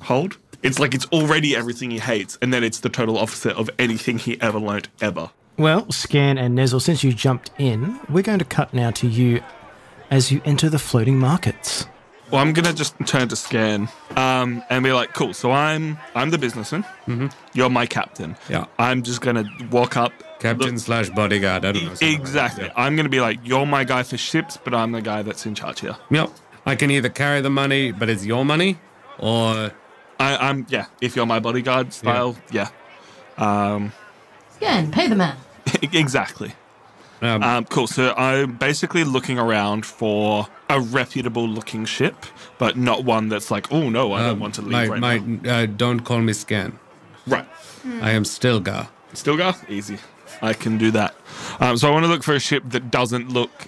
F: hold. It's like it's already everything he hates, and then it's the total opposite of anything he ever learnt ever.
A: Well, Skairn and Nezor, since you jumped in, we're going to cut now to you as you enter the floating markets.
F: Well, I'm going to just turn to Skairn and be like, cool, so I'm the businessman. Mm-hmm. You're my captain.
D: Yeah.
F: I'm just going to walk up.
D: Captain slash bodyguard, I don't know.
F: Exactly. Like I'm going to be like, you're my guy for ships, but I'm the guy that's in charge here.
D: Yep. I can either carry the money, but it's your money, or...
F: I'm if you're my bodyguard style, yeah.
C: Again, pay the man.
F: Exactly. Cool. So I'm basically looking around for a reputable looking ship, but not one that's like, oh no, I don't want to leave now.
D: Don't call me Skairn.
F: Right.
D: I am Stilgar.
F: Stilgar? Easy. I can do that. So I want to look for a ship that doesn't look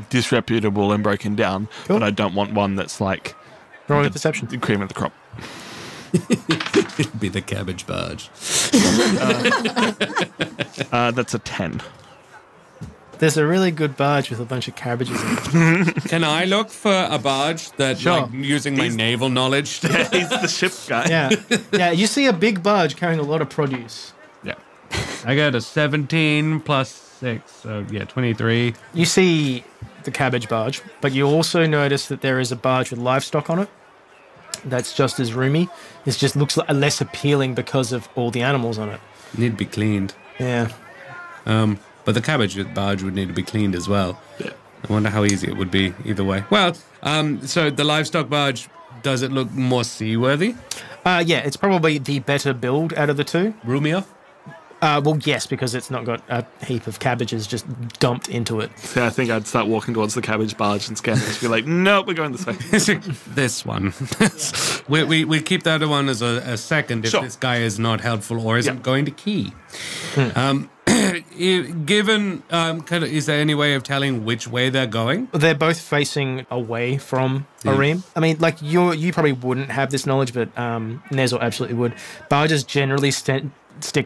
F: disreputable and broken down, but I don't want one that's like...
G: Roll with perception.
F: The cream of the crop.
D: It'd be the cabbage barge.
F: That's a 10.
G: There's a really good barge with a bunch of cabbages in it.
D: Can I look for a barge that, like, using my naval knowledge?
F: He's the ship guy.
G: Yeah, you see a big barge carrying a lot of produce.
F: Yeah.
D: I got a 17 plus 6, so 23.
G: You see the cabbage barge, but you also notice that there is a barge with livestock on it. That's just as roomy. It just looks less appealing because of all the animals on it.
D: Need to be cleaned.
G: Yeah.
D: But the cabbage barge would need to be cleaned as well.
F: Yeah.
D: I wonder how easy it would be either way. Well, so the livestock barge, does it look more seaworthy?
G: Yeah, it's probably the better build out of the two.
D: Roomier?
G: Well, yes, because it's not got a heap of cabbages just dumped into it.
F: Yeah, I think I'd start walking towards the cabbage barge and Skairn would be like, nope, we're going this way.
D: This one. we keep the other one as a second if this guy is not helpful or isn't going to key. Given, is there any way of telling which way they're going?
G: They're both facing away from Arim. I mean, like, you probably wouldn't have this knowledge, but Nezor absolutely would. Barges generally stick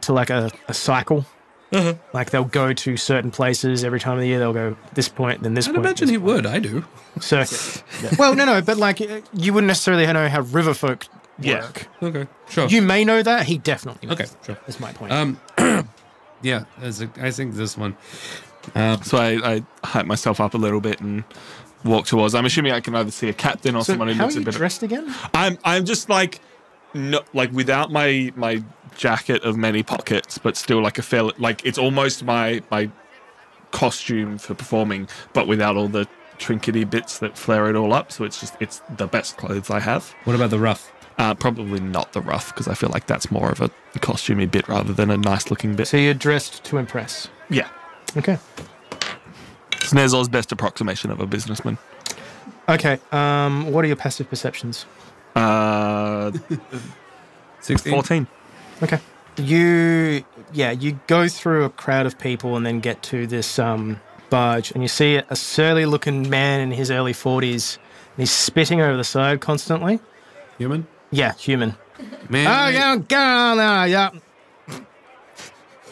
G: to, like, a cycle. Uh-huh. Like, they'll go to certain places every time of the year. They'll go this point, then this point.
D: I'd imagine he would. I do.
G: Circuit. Well, no, but, like, you wouldn't necessarily know how river folk work.
D: Okay, sure.
G: You may know that. He definitely knows.
D: Okay, sure.
G: That's my point.
D: Yeah, I think this one.
F: So I hype myself up a little bit and walk towards. I'm assuming I can either see a captain or someone who looks a bit...
G: How are you dressed again?
F: I'm just like, no, like without my jacket of many pockets, but still like a fair... Like it's almost my costume for performing, but without all the trinkety bits that flare it all up. So it's the best clothes I have.
D: What about the ruff?
F: Probably not the ruff, because I feel like that's more of a costumey bit rather than a nice looking bit.
G: So you're dressed to impress.
F: Yeah.
G: Okay.
F: It's Nezor's best approximation of a businessman.
G: Okay. What are your passive perceptions?
D: 16.
F: 14.
G: Okay. You go through a crowd of people and then get to this barge, and you see a surly-looking man in his early 40s, and he's spitting over the side constantly.
D: Human?
G: Yeah, human.
D: Man.
G: Oh, yeah, go on there, yeah.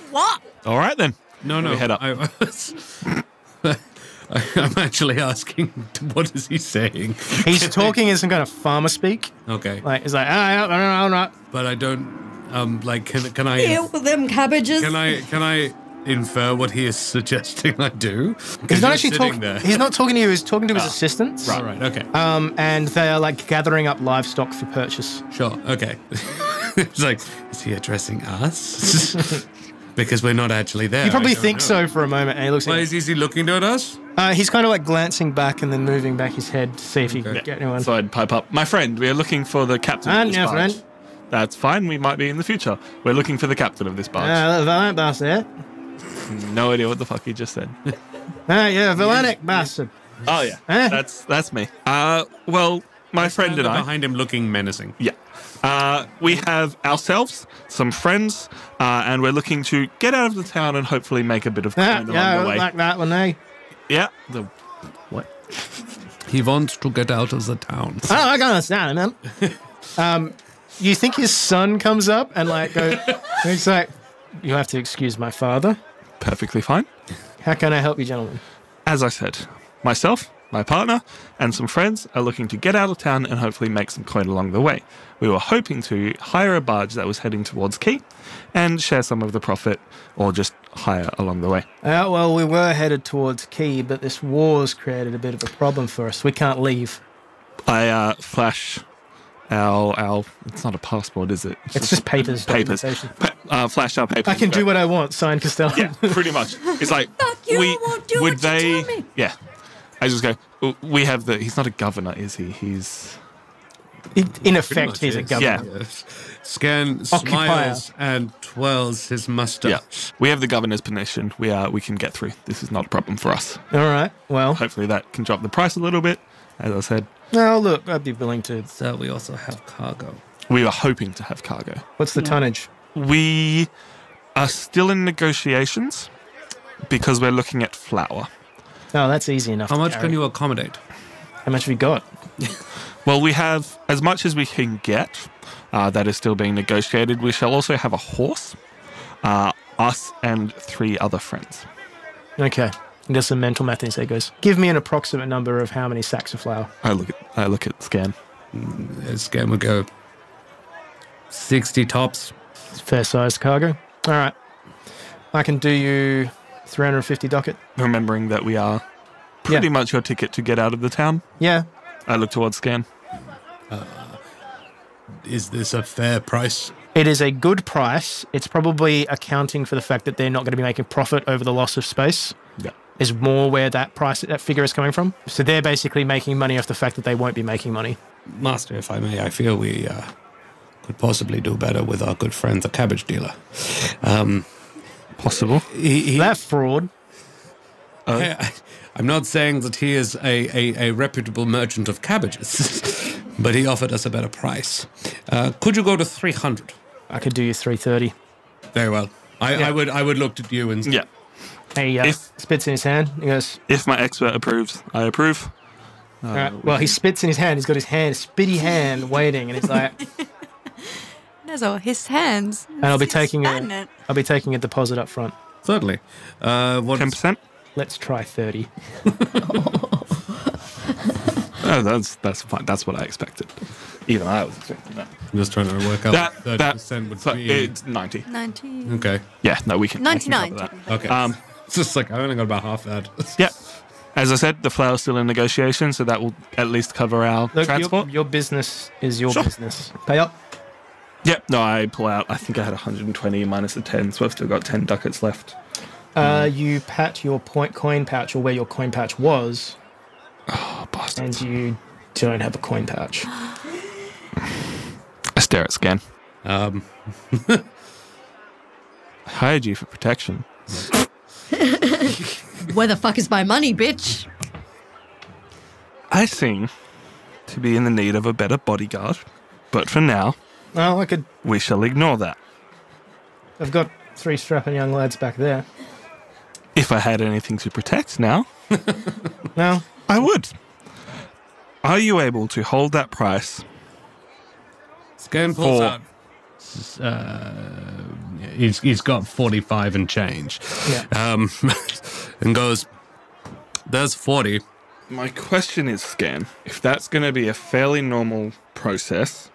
B: What?
F: All right, then.
D: No.
F: We head up.
D: I'm actually asking, what is he saying?
G: He's talking in some kind of farmer speak.
D: Okay.
G: Like, he's like, all right.
D: But I don't, can I...
C: Deal with them cabbages.
D: Can I infer what he is suggesting I do?
G: He's not actually
D: talking
G: talking.
D: there.
G: He's not talking to you. He's talking to his assistants.
D: Right, okay.
G: And they are like gathering up livestock for purchase.
D: Sure, okay. It's like, is he addressing us? Because we're not actually there.
G: You probably
D: I don't
G: think
D: know.
G: so for a moment, and he looks.
D: Why is he looking at us?
G: He's kind of like glancing back and then moving back his head to see if he can
D: Okay.
G: get anyone.
F: So I'd pipe up. My friend, we are looking for the captain of
G: And
F: this
G: your
F: barge.
G: friend.
F: That's fine. We might be in the future. We're looking for the captain of this barge.
G: Villainic bastard.
F: No idea what the fuck he just said.
G: Yeah, villainic bastard.
F: Oh, yeah.
G: Eh?
F: That's me. Well, my friend and I...
D: Behind him looking menacing.
F: Yeah. We have ourselves, some friends, and we're looking to get out of the town and hopefully make a bit of coin along the way.
G: Like that one, eh?
F: Yeah.
D: He wants to get out of the town.
G: Oh, I can understand it, man. You think his son comes up and like goes, he's like, you have to excuse my father.
F: Perfectly fine.
G: How can I help you, gentlemen?
F: As I said, myself, my partner, and some friends are looking to get out of town and hopefully make some coin along the way. We were hoping to hire a barge that was heading towards Kaye and share some of the profit, or just hire along the way.
G: Well, we were headed towards Kaye, but this war's created a bit of a problem for us. We can't leave.
F: I flash our it's not a passport, is it?
G: It's just papers.
F: Papers.
G: documentation.
F: Flash our papers.
G: I can do what I want, signed Costello.
F: Yeah, pretty much. It's like,
C: you, I won't do
F: would
C: what you
F: they?
C: tell me.
F: Yeah. I just go, we have he's not a governor, is he? He's...
G: In effect, he's a governor.
F: Yeah.
D: Yes. Scan
G: Occupier.
D: smiles and twirls his mustache.
F: Yeah. We have the governor's permission. We can get through. This is not a problem for us.
G: All right. Well,
F: Hopefully that can drop the price a little bit. As I said,
G: no, look, I'd be willing to.
D: So we also have cargo.
F: we were hoping to have cargo.
G: What's the tonnage?
F: We are still in negotiations because we're looking at flour.
G: Oh, that's easy enough.
D: How
G: to
D: much
G: carry.
D: can you accommodate?
G: How much have you got?
F: Well, we have as much as we can get. That is still being negotiated. We shall also have a horse, us and 3 other friends.
G: Okay. He does some mental math and he goes, give me an approximate number of how many sacks of flour.
F: I look at Scan.
D: Scan would go 60 tops.
G: It's fair-sized cargo. All right. I can do you 350 docket.
F: Remembering that we are pretty much your ticket to get out of the town.
G: Yeah.
F: I look towards Scan.
D: Is this a fair price?
G: It is a good price. It's probably accounting for the fact that they're not going to be making profit over the loss of space.
F: Yeah.
G: Is more where that figure is coming from. So they're basically making money off the fact that they won't be making money.
D: Master, if I may, I feel we could possibly do better with our good friend, the cabbage dealer.
F: Possible.
G: That fraud.
D: I'm not saying that he is a reputable merchant of cabbages, but he offered us a better price. Could you go to 300?
G: I could do you 330.
D: Very well. I would look at you and
F: Yeah.
G: He spits in his hand. He goes,
F: If my expert approves, I approve.
G: all right. Well, he spits in his hand. He's got his spitty hand waiting, and he's like,
B: Nezor, his hands.
G: and I'll be taking
B: it.
G: a deposit up front.
D: certainly. What
F: 10%?
G: Let's try 30.
F: Oh, that's fine. That's what I expected. Even I was expecting that.
D: I'm just trying to work out what 30% would
F: so
D: be.
F: it's 90.
B: 90.
D: Okay.
F: Yeah, no, we can. I can
B: 99.
F: cover that.
D: Okay. It's just like I only got about half that.
F: Yeah. As I said, the flour's still in negotiation, so that will at least cover our
G: Look,
F: transport.
G: your business is your
F: Sure.
G: business. Pay up.
F: Yep. No, I pull out. I think I had 120 minus the 10, so I've still got 10 ducats left.
G: You pat your coin pouch, or where your coin pouch was.
F: Oh, bastards.
G: And you don't have a coin pouch.
F: I stare at Skairn. I hired you for protection.
C: Where the fuck is my money, bitch?
F: I seem to be in the need of a better bodyguard, but for now,
G: Well,
F: we shall ignore that.
G: I've got 3 strapping young lads back there.
F: If I had anything to protect now,
G: No?
F: I would. Are you able to hold that price?
D: Skairn pulls
F: For-
D: out. He's got 45 and change.
G: Yeah.
D: And goes, there's 40.
F: My question is, Skairn, if that's going to be a fairly normal process,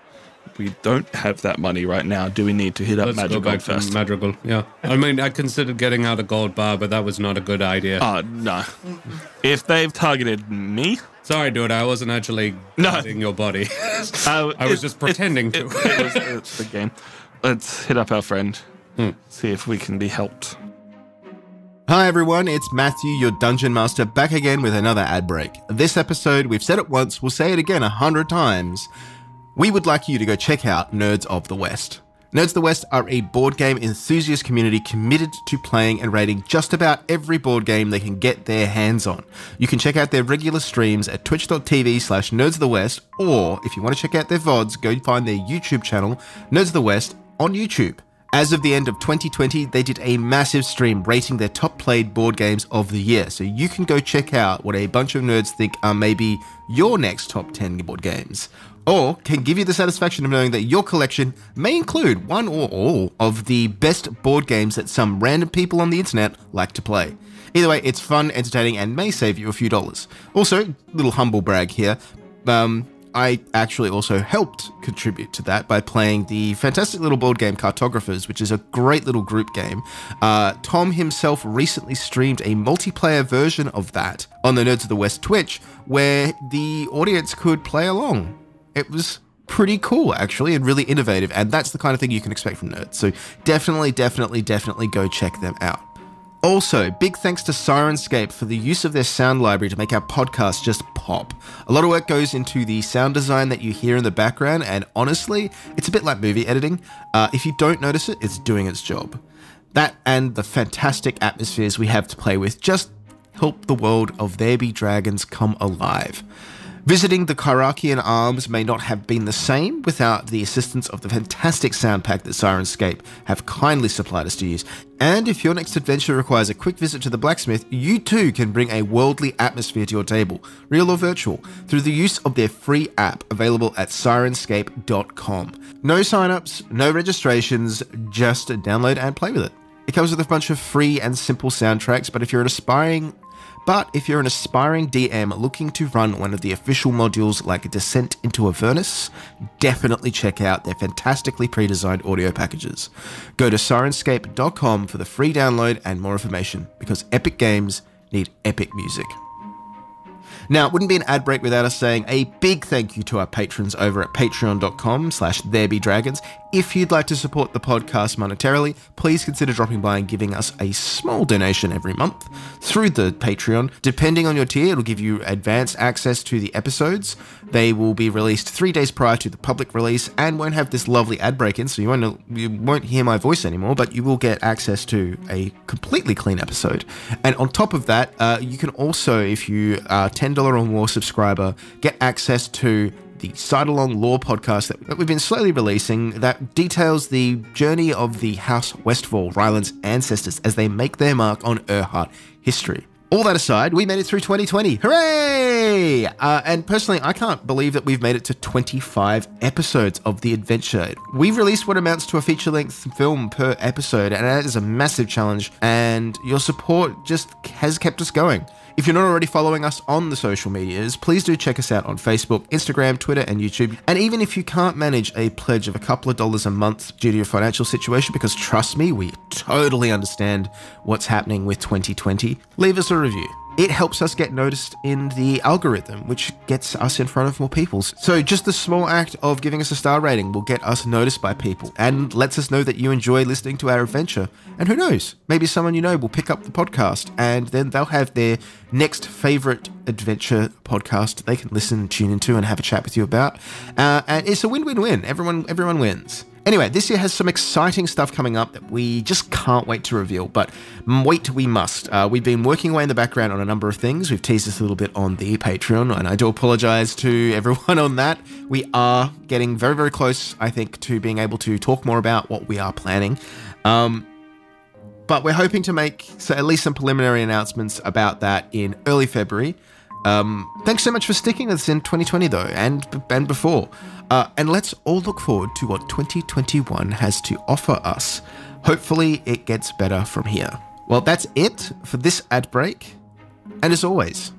F: we don't have that money right now. Do we need to hit up
D: Let's go
F: Madrigal
D: back
F: first?
D: to Madrigal, yeah. I mean, I considered getting out a gold bar, but that was not a good idea.
F: Oh, no. If they've targeted me...
D: Sorry, dude, I wasn't actually guarding your body. I was just pretending to.
F: It's the game. Let's hit up our friend. See if we can be helped.
I: Hi everyone, it's Matthew, your Dungeon Master, back again with another ad break. This episode, we've said it once, we'll say it again 100 times. We would like you to go check out Nerds of the West. Nerds of the West are a board game enthusiast community committed to playing and rating just about every board game they can get their hands on. You can check out their regular streams at twitch.tv/nerdsofthewest, or if you want to check out their VODs, go find their YouTube channel, Nerds of the West, on YouTube. As of the end of 2020, they did a massive stream rating their top played board games of the year, so you can go check out what a bunch of nerds think are maybe your next top 10 board games. Or can give you the satisfaction of knowing that your collection may include one or all of the best board games that some random people on the internet like to play. Either way, it's fun, entertaining, and may save you a few dollars. Also, little humble brag here, I actually also helped contribute to that by playing the fantastic little board game Cartographers, which is a great little group game. Tom himself recently streamed a multiplayer version of that on the Nerds of the West Twitch, where the audience could play along. It was pretty cool, actually, and really innovative, and that's the kind of thing you can expect from nerds. So definitely go check them out. Also, big thanks to Syrinscape for the use of their sound library to make our podcast just pop. A lot of work goes into the sound design that you hear in the background, and honestly, it's a bit like movie editing. If you don't notice it, it's doing its job. That and the fantastic atmospheres we have to play with just help the world of There Be Dragons come alive. Visiting the Kyrakian Arms may not have been the same without the assistance of the fantastic sound pack that Syrinscape have kindly supplied us to use. And if your next adventure requires a quick visit to the blacksmith, you too can bring a worldly atmosphere to your table, real or virtual, through the use of their free app available at Syrinscape.com. No sign-ups, no registrations, just download and play with it. It comes with a bunch of free and simple soundtracks, but if you're an aspiring DM looking to run one of the official modules like Descent into Avernus, definitely check out their fantastically pre-designed audio packages. Go to Syrinscape.com for the free download and more information, because epic games need epic music. Now, it wouldn't be an ad break without us saying a big thank you to our patrons over at patreon.com/therebedragons. If you'd like to support the podcast monetarily, please consider dropping by and giving us a small donation every month through the Patreon. Depending on your tier, it'll give you advanced access to the episodes. They will be released 3 days prior to the public release and won't have this lovely ad break in, so you won't hear my voice anymore, but you will get access to a completely clean episode. And on top of that, you can also, if you are $10 or more subscriber, get access to the Side-Along Lore podcast that we've been slowly releasing that details the journey of the House Westfall, Rylind's ancestors, as they make their mark on Erhardt history. All that aside, we made it through 2020. Hooray! And personally, I can't believe that we've made it to 25 episodes of the adventure. We've released what amounts to a feature-length film per episode, and that is a massive challenge, and your support just has kept us going. If you're not already following us on the social medias, please do check us out on Facebook, Instagram, Twitter, and YouTube. And even if you can't manage a pledge of a couple of dollars a month due to your financial situation, because trust me, we totally understand what's happening with 2020, leave us a review. it helps us get noticed in the algorithm, which gets us in front of more people. So just the small act of giving us a star rating will get us noticed by people and lets us know that you enjoy listening to our adventure. And who knows, maybe someone you know will pick up the podcast and then they'll have their next favorite adventure podcast they can listen and tune into and have a chat with you about. And it's a win-win-win. Everyone wins. Anyway, this year has some exciting stuff coming up that we just can't wait to reveal, but wait we must. We've been working away in the background on a number of things. We've teased this a little bit on the Patreon, and I do apologize to everyone on that. We are getting very, very close, I think, to being able to talk more about what we are planning. But we're hoping to make at least some preliminary announcements about that in early February. Thanks so much for sticking with us in 2020, though, and before. And let's all look forward to what 2021 has to offer us. Hopefully, it gets better from here. Well, that's it for this ad break. And as always,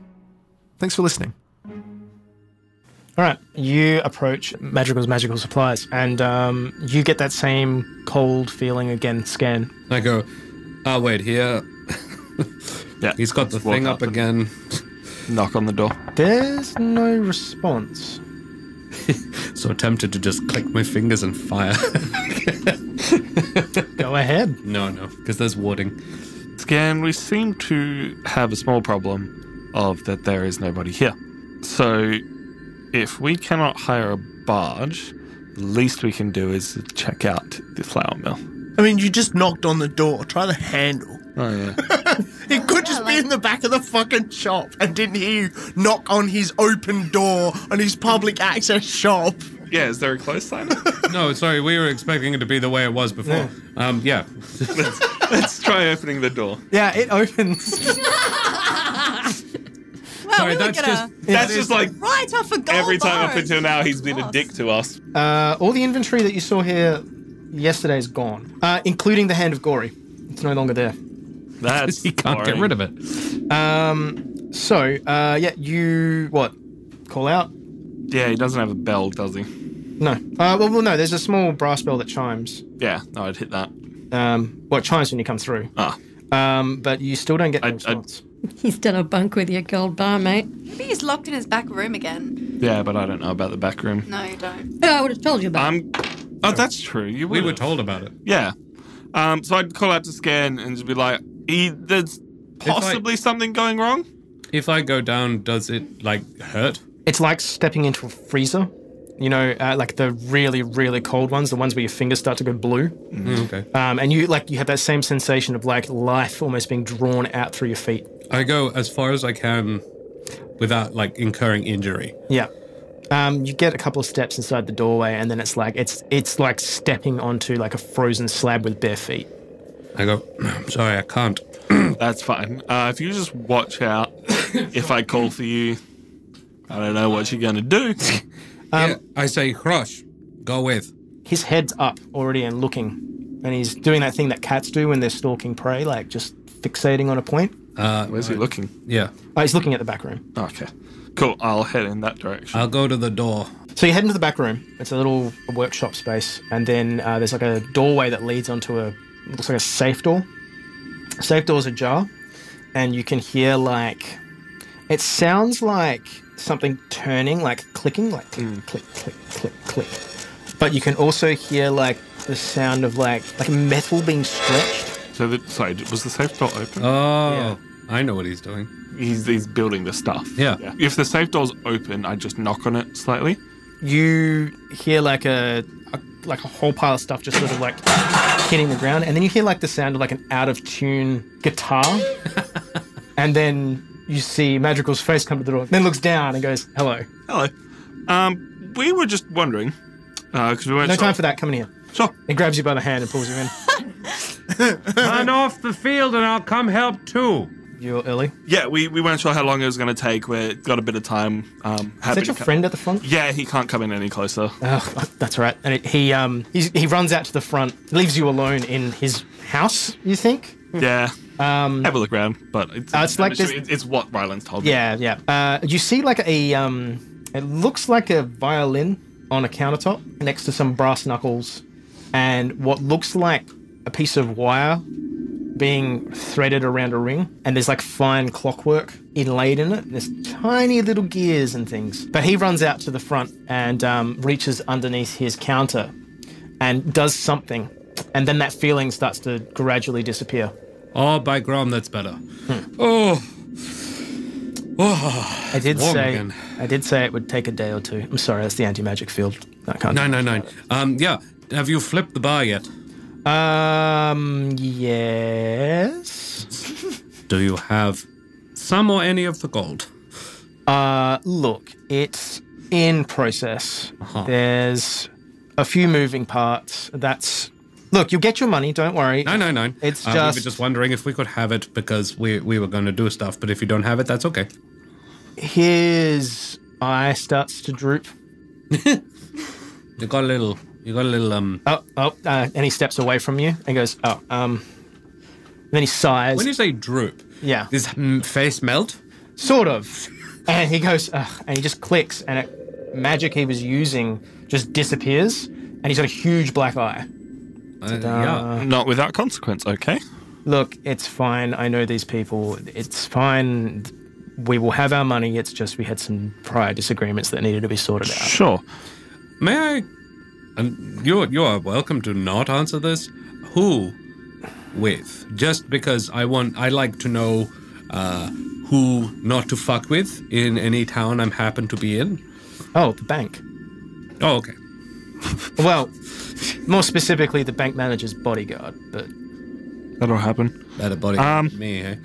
I: thanks for listening.
G: All right, you approach Madrigal's Magical Supplies, and you get that same cold feeling again, Skairn.
D: I go, oh, wait, here.
F: Yeah,
D: he's got the thing up again.
F: Knock on the door.
G: There's no response.
D: So tempted to just click my fingers and fire.
G: Go ahead.
D: No, because there's warding.
F: Skairn, we seem to have a small problem of that there is nobody here. So, if we cannot hire a barge, the least we can do is check out the flour mill.
E: I mean, you just knocked on the door. Try the handle.
F: Oh, yeah.
E: It could just be in the back of the fucking shop and didn't hear you knock on his open door on his public access shop.
F: Yeah, is there a close sign?
D: No, sorry, we were expecting it to be the way it was before. Yeah.
F: Let's try opening the door.
G: Yeah, it opens.
D: Sorry, that's just like
B: right off a gold
F: every time
B: barge.
F: up until now he's been a dick to us.
G: All the inventory that you saw here yesterday is gone, including the Hand of Gory. It's no longer there.
F: That's
D: he can't get rid of it.
G: You call out?
F: Yeah, he doesn't have a bell, does he?
G: No. Well, no. There's a small brass bell that chimes.
F: Yeah, no, I'd hit that.
G: It chimes when you come through. But you still don't get the response.
C: He's done a bunk with your gold bar, mate.
B: Maybe he's locked in his back room again.
F: Yeah, but I don't know about the back room.
B: No, you don't.
C: Oh, I would have told you about it.
F: Oh, that's true.
D: We were told about it.
F: Yeah. So I'd call out to Skairn and just be like, there's possibly something going wrong?
D: If I go down, does it, hurt?
G: It's like stepping into a freezer. You know, like the really, really cold ones, the ones where your fingers start to go blue.
D: Okay.
G: And you have that same sensation of life almost being drawn out through your feet.
D: I go as far as I can without incurring injury.
G: Yeah. You get a couple of steps inside the doorway, and then it's like stepping onto a frozen slab with bare feet.
D: I go, I'm sorry, I can't.
F: That's fine. If you just watch out, if I call for you, I don't know what you're going to do.
D: I say, Crush, go with.
G: His head's up already and looking, and he's doing that thing that cats do when they're stalking prey, just fixating on a point.
F: Where's he looking?
D: Yeah.
G: He's looking at the back room.
F: Okay. Cool. I'll head in that direction.
D: I'll go to the door.
G: So you head into the back room. It's a little workshop space, and then there's a doorway that leads onto looks like a safe door. Safe door's ajar, and you can hear it sounds like something turning, clicking, click, click, click, click, click. But you can also hear the sound of metal being stretched.
F: So sorry, was the safe door open?
D: Oh,
G: Yeah.
D: I know what he's doing.
F: He's building the stuff.
D: Yeah.
F: If the safe door's open, I just knock on it slightly.
G: You hear a whole pile of stuff just sort of hitting the ground, and then you hear the sound of an out of tune guitar, and then you see Madrigal's face come to the door, then looks down and goes, "Hello."
F: Hello. We were just wondering because we weren't
G: No
F: sure.
G: time for that. Come in here.
F: Sure.
G: He grabs you by the hand and pulls you in.
D: Run off the field and I'll come help too.
G: You're early.
F: Yeah, we weren't sure how long it was going to take. We've got a bit of time.
G: Is that your friend at the front?
F: Yeah, he can't come in any closer.
G: Oh, that's all right. And he runs out to the front, leaves you alone in his house, you think?
F: Yeah. Have a look around, but it's what Rylind's told me.
G: Yeah. You see it looks like a violin on a countertop next to some brass knuckles and what looks like a piece of wire being threaded around a ring, and there's like fine clockwork inlaid in it. There's tiny little gears and things. But he runs out to the front and reaches underneath his counter and does something, and then that feeling starts to gradually disappear.
D: Oh, by Grom, that's better.
G: I did say it would take a day or two. I'm sorry, that's the anti-magic field. I can't.
D: No. Yeah. Have you flipped the bar yet?
G: Yes.
D: Do you have some or any of the gold?
G: Look, it's in process. There's a few moving parts. Look, you'll get your money, don't worry.
D: No.
G: It's
D: we were just wondering if we could have it because we were going to do stuff, but if you don't have it, that's okay.
G: His eye starts to droop.
D: You got a little
G: and he steps away from you and goes, then he sighs.
D: When you say droop,
G: yeah,
D: does face melt?
G: Sort of. And he goes, and he just clicks, and magic he was using just disappears, and he's got a huge black eye.
D: Yeah.
F: Not without consequence, okay?
G: Look, it's fine. I know these people. It's fine. We will have our money. It's just we had some prior disagreements that needed to be sorted out.
F: Sure.
D: May I? And you are welcome to not answer this. Who with? Just because I like to know who not to fuck with in any town I'm happen to be in.
G: Oh, the bank.
D: Oh, okay.
G: Well, more specifically, the bank manager's bodyguard, but...
F: That'll happen.
D: Better bodyguard than me, eh?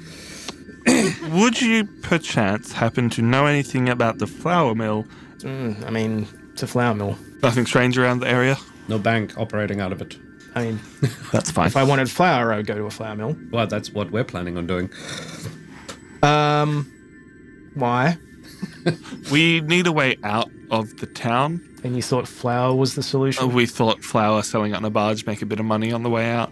F: Would you, perchance, happen to know anything about the flour mill?
G: I mean, it's a flour mill.
F: Nothing strange around the area?
D: No bank operating out of it.
G: I mean...
F: That's fine.
G: If I wanted flour, I would go to a flour mill.
D: Well, that's what we're planning on doing.
G: Why?
F: We need a way out of the town.
G: And you thought flour was the solution?
F: We thought flour selling on a barge make a bit of money on the way out.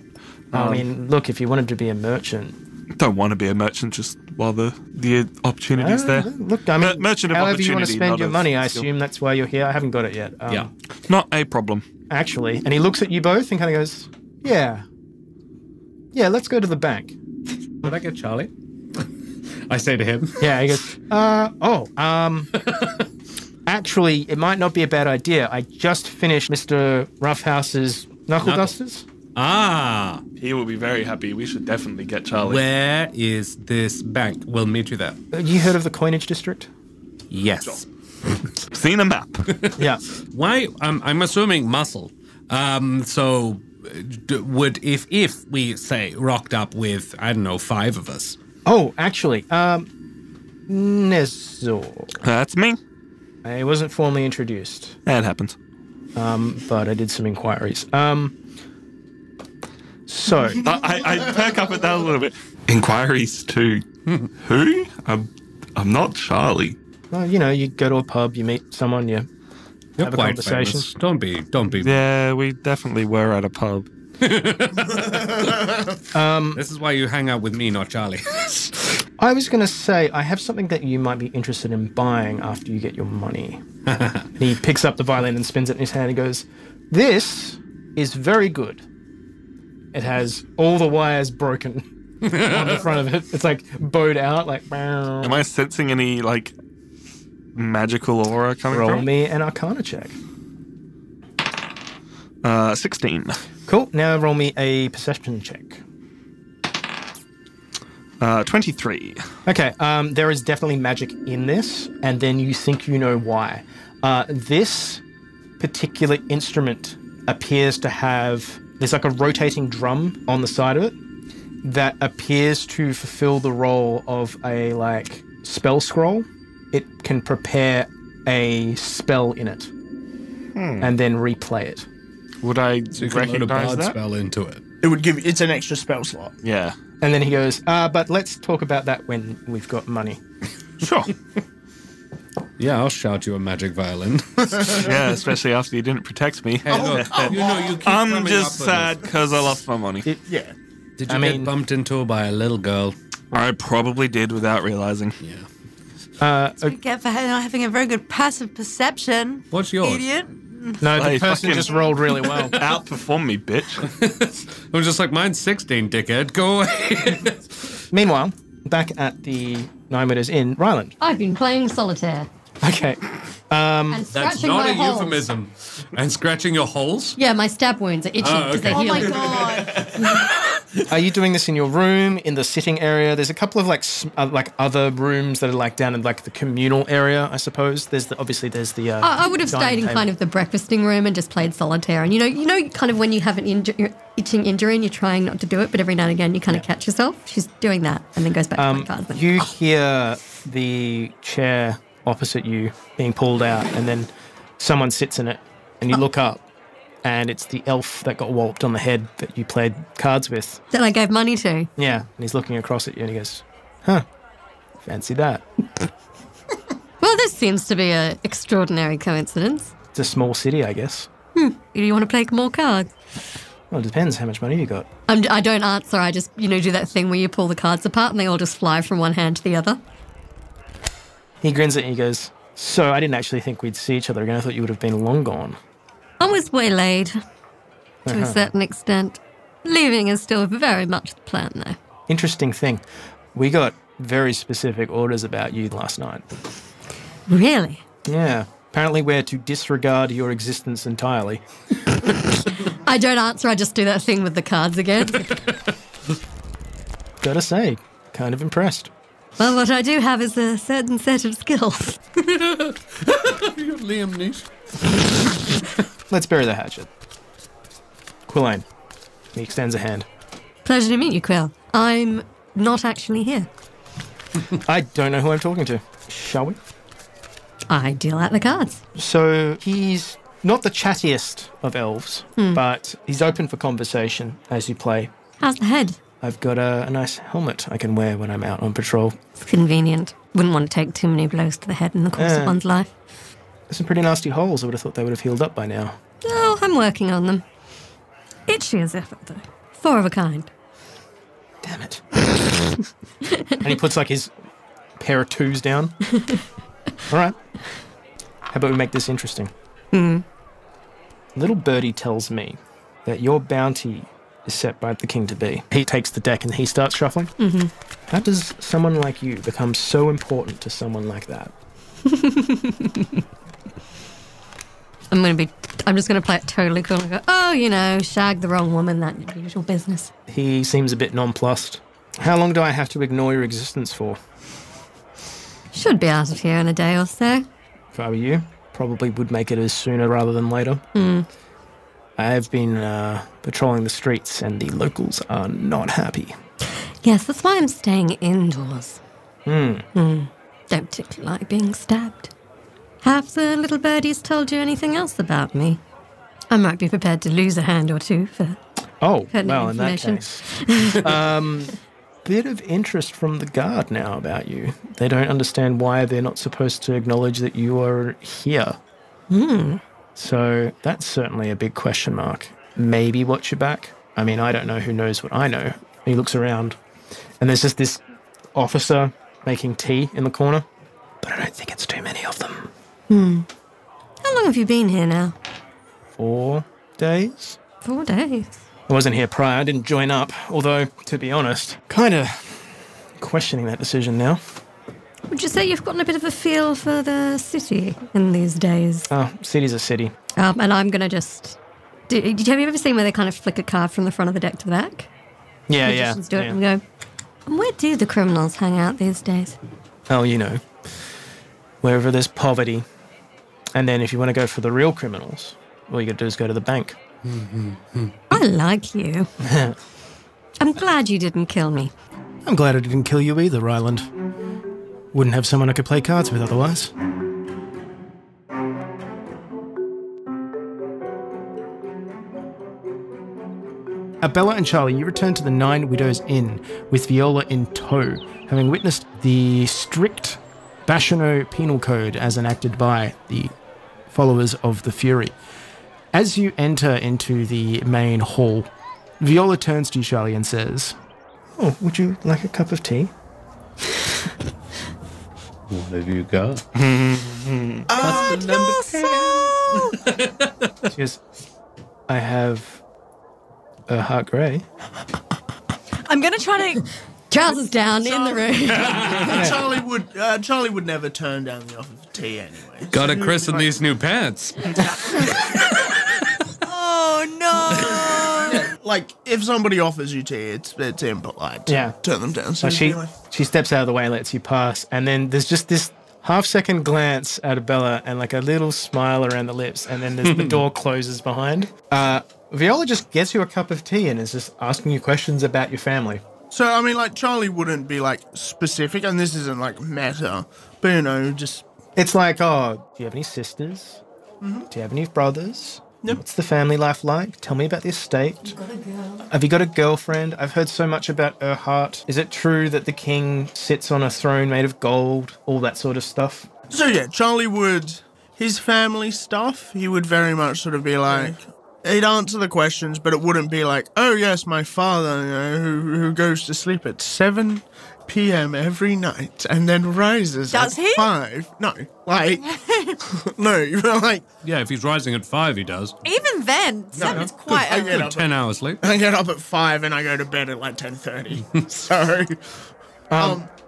G: I mean, look, if you wanted to be a merchant...
F: Don't want to be a merchant just while the opportunity's there.
G: Look, I mean,
F: merchant of
G: however you want to spend your money, I
F: skill.
G: assume that's why you're here. I haven't got it yet.
D: Yeah.
F: Not a problem.
G: Actually, and he looks at you both and kind of goes, yeah, let's go to the bank.
D: Would I get Charlie? I say to him.
G: Yeah, he goes, actually, it might not be a bad idea. I just finished Mr. Roughhouse's knuckle dusters.
D: Ah.
F: He will be very happy. We should definitely get Charlie.
D: Where is this bank? We'll meet you there.
G: You heard of the coinage district?
D: Yes.
F: Seen a map.
G: Yeah.
D: Why? I'm assuming muscle. So would if we say rocked up with, I don't know, 5 of us.
G: Oh, actually, Nezor.
F: That's me.
G: I wasn't formally introduced.
F: That happens.
G: But I did some inquiries. So
F: I perk up at that a little bit. Inquiries to who? I'm not Charlie.
G: Well, you go to a pub, you meet someone, you
D: You're
G: have a
D: quite
G: conversation.
D: Famous. Don't be.
F: Yeah, we definitely were at a pub.
D: This is why you hang out with me, not Charlie.
G: I was going to say, I have something that you might be interested in buying after you get your money. He picks up the violin and spins it in his hand and goes, this is very good. It has all the wires broken on the front of it. It's like bowed out, like...
F: Am I sensing any, like, magical aura coming
G: Roll
F: from?
G: me an Arcana check.
F: 16.
G: Cool. Now roll me a perception check.
F: 23.
G: Okay, there is definitely magic in this, and then you think you know why. This particular instrument appears to have... There's like a rotating drum on the side of it that appears to fulfill the role of a, like, spell scroll. It can prepare a spell in it and then replay it.
F: Would I
D: So you can load a
F: recognize
D: bard
F: that?
D: spell into it.
E: It would give. It's an extra spell slot.
F: Yeah.
G: And then he goes, but let's talk about that when we've got money.
F: Sure.
D: Yeah, I'll shout you a magic violin.
F: Yeah, especially after you didn't protect me.
D: Hey, look, you keep
F: I'm
D: coming
F: just
D: up with
F: sad
D: this.
F: because I lost my money.
E: Yeah.
D: Did you
G: I mean-
D: get bumped into by a little girl?
F: I probably did without realizing.
D: Yeah.
B: We get for not having a very good passive perception.
D: What's yours?
B: Idiot.
G: No, the
F: Hey,
G: person
F: fucking-
G: just rolled really well.
F: Outperform me, bitch.
D: I was just like, mine's 16, dickhead. Go away.
G: Meanwhile, back at the 9 Meters Inn, Rhylind.
C: I've been playing solitaire
G: Okay.
C: and
D: That's
C: scratching
D: not
C: my
D: a
C: holes.
D: euphemism. And scratching your holes?
C: Yeah, my stab wounds are itchy because they're
B: Oh my
C: healing.
B: god.
G: Are you doing this in your room, in the sitting area? There's a couple of like other rooms that are like down in like the communal area, I suppose. There's obviously there's the.
C: I would have
G: dining
C: stayed in
G: table.
C: kind of the breakfasting room and just played solitaire. And you know, kind of when you have an itching injury and you're trying not to do it, but every now and again you kind of catch yourself. She's doing that and then goes back to my cards. And,
G: You hear the chair opposite you being pulled out, and then someone sits in it, and you look up, and it's the elf that got walloped on the head that you played cards with.
C: that I gave money to.
G: Yeah, and he's looking across at you, and he goes, "Huh, fancy that."
C: Well, this seems to be an extraordinary coincidence.
G: It's a small city, I guess.
C: Do you want to play more cards?
G: Well, it depends how much money you got.
C: I don't answer. I just, do that thing where you pull the cards apart and they all just fly from one hand to the other.
G: He grins at you and he goes, "So I didn't actually think we'd see each other again. I thought you would have been long gone."
C: I was waylaid to a certain extent. Leaving is still very much the plan, though.
G: Interesting thing. We got very specific orders about you last night.
C: Really?
G: Yeah. Apparently we're to disregard your existence entirely.
C: I don't answer. I just do that thing with the cards again.
G: Gotta say, kind of impressed.
C: Well, what I do have is a certain set of skills.
D: Liam Neeson.
G: Let's bury the hatchet. Quillane. He extends a hand.
C: Pleasure to meet you, Quill. I'm not actually here.
G: I don't know who I'm talking to. Shall we?
C: I deal out the cards.
G: So he's not the chattiest of elves, but he's open for conversation as you play.
C: How's the head?
G: I've got a nice helmet I can wear when I'm out on patrol.
C: It's convenient. Wouldn't want to take too many blows to the head in the course of one's life.
G: There's some pretty nasty holes. I would have thought they would have healed up by now.
C: Oh, I'm working on them. Itchy as ever, though. 4 of a kind.
G: Damn it. And he puts like his pair of 2s down. All right. How about we make this interesting? Little birdie tells me that your bounty is set by the king-to-be. He takes the deck and he starts shuffling. How does someone like you become so important to someone like that?
C: I'm just going to play it totally cool and go, oh, shag the wrong woman, that usual business.
G: He seems a bit nonplussed. How long do I have to ignore your existence for?
C: Should be out of here in a day or so.
G: If I were you, probably would make it as sooner rather than later. I've been patrolling the streets and the locals are not happy.
C: Yes, that's why I'm staying indoors. Don't particularly like being stabbed. Have the little birdies told you anything else about me? I might be prepared to lose a hand or two for
G: Oh,
C: pertinent
G: well, in that
C: information.
G: case. Bit of interest from the guard now about you. They don't understand why they're not supposed to acknowledge that you are here. So that's certainly a big question mark. Maybe watch your back. I mean, I don't know who knows what I know. He looks around, and there's just this officer making tea in the corner, but I don't think it's too many of them.
C: How long have you been here now?
G: 4 days?
C: 4 days.
G: I wasn't here prior, I didn't join up, although, to be honest, kind of questioning that decision now.
C: Would you say you've gotten a bit of a feel for the city in these days?
G: Oh, city's a city.
C: And I'm going to just... Have you ever seen where they kind of flick a card from the front of the deck to the back?
G: Yeah,
C: Magicians do it
G: yeah.
C: and go, and where do the criminals hang out these days?
G: Oh, wherever there's poverty. And then if you want to go for the real criminals, all you got to do is go to the bank.
C: I like you. I'm glad you didn't kill me.
A: I'm glad I didn't kill you either, Rhylind. Wouldn't have someone I could play cards with otherwise. Abella and Charlie, you return to the Nine Widows Inn with Viola in tow, having witnessed the strict Bashano penal code as enacted by the followers of the Fury. As you enter into the main hall, Viola turns to you, Charlie, and says,
G: Oh, would you like a cup of tea?
D: What have you got?
B: Oh, you're so
G: She goes, I have a heart grey.
B: I'm going to try to...
C: Trousers down in the room.
E: Charlie would never turn down the offer of tea anyway.
D: Gotta christen these new pants.
B: Oh, no.
E: Yeah, like, if somebody offers you tea, it's impolite to turn them down. So
G: she steps out of the way and lets you pass, and then there's just this half-second glance at Abella and like a little smile around the lips, and then the door closes behind. Viola just gets you a cup of tea and is just asking you questions about your family.
E: So, I mean, like, Charlie wouldn't be, like, specific, and this isn't, like, meta, but, you know, just...
G: It's like, oh, do you have any sisters? Mm-hmm. Do you have any brothers?
E: Yep.
G: What's the family life like? Tell me about the estate.
C: You got a girl.
G: Have you got a girlfriend? I've heard so much about Erhart. Is it true that the king sits on a throne made of gold? All that sort of stuff.
E: So, yeah, Charlie would... His family stuff, he would very much sort of be like... He'd answer the questions, but it wouldn't be like, oh, yes, my father, you know, who goes to sleep at 7 p.m. every night and then rises
B: Does
E: at
B: he?
E: 5. No, like, no, you're like...
D: Yeah, if he's rising at 5, he does.
B: Even then, 7 is quite early.
D: Good 10 hours sleep.
E: I get up at 5 and I go to bed at like 10:30. So,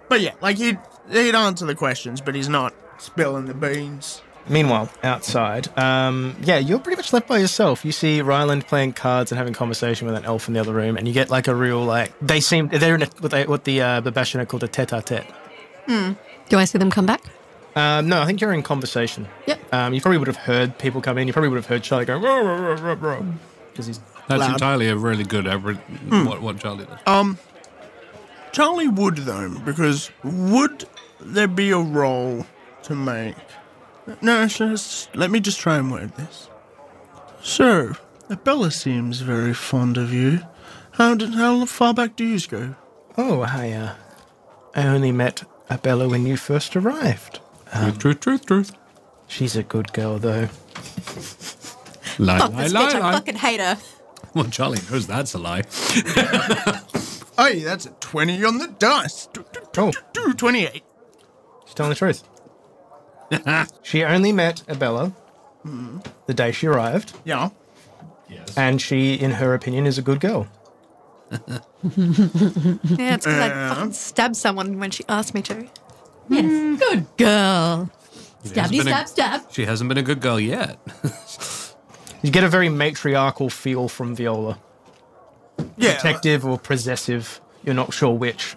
E: but yeah, like he'd answer the questions, but he's not spilling the beans.
G: Meanwhile, outside, you're pretty much left by yourself. You see Rhylind playing cards and having conversation with an elf in the other room, and you get like a real, like, they're in what the Babashana called a tete-a-tete.
C: Do I see them come back?
G: No, I think you're in conversation.
C: Yep.
G: You probably would have heard people come in. You probably would have heard Charlie go, row, row, row, row, row, because he's
D: That's
G: loud.
D: entirely a really good what Charlie does.
E: Charlie would, though, because would there be a role to make? No, let me just try and word this. So, Abella seems very fond of you. How far back do you go?
G: Oh, I only met Abella when you first arrived.
D: Truth.
G: She's a good girl, though.
B: Fuck this bitch, I fucking hate her.
D: Well, Charlie knows that's a lie.
E: Hey, that's a 20 on the dice. 28.
G: She's telling the truth. She only met Abella the day she arrived.
E: Yeah.
D: Yes.
G: And she, in her opinion, is a good girl.
B: Yeah, it's because I fucking stabbed someone when she asked me to.
C: Yes. Good girl. Stab.
D: She hasn't been a good girl yet.
G: You get a very matriarchal feel from Viola.
E: Yeah.
G: Protective or possessive, you're not sure which,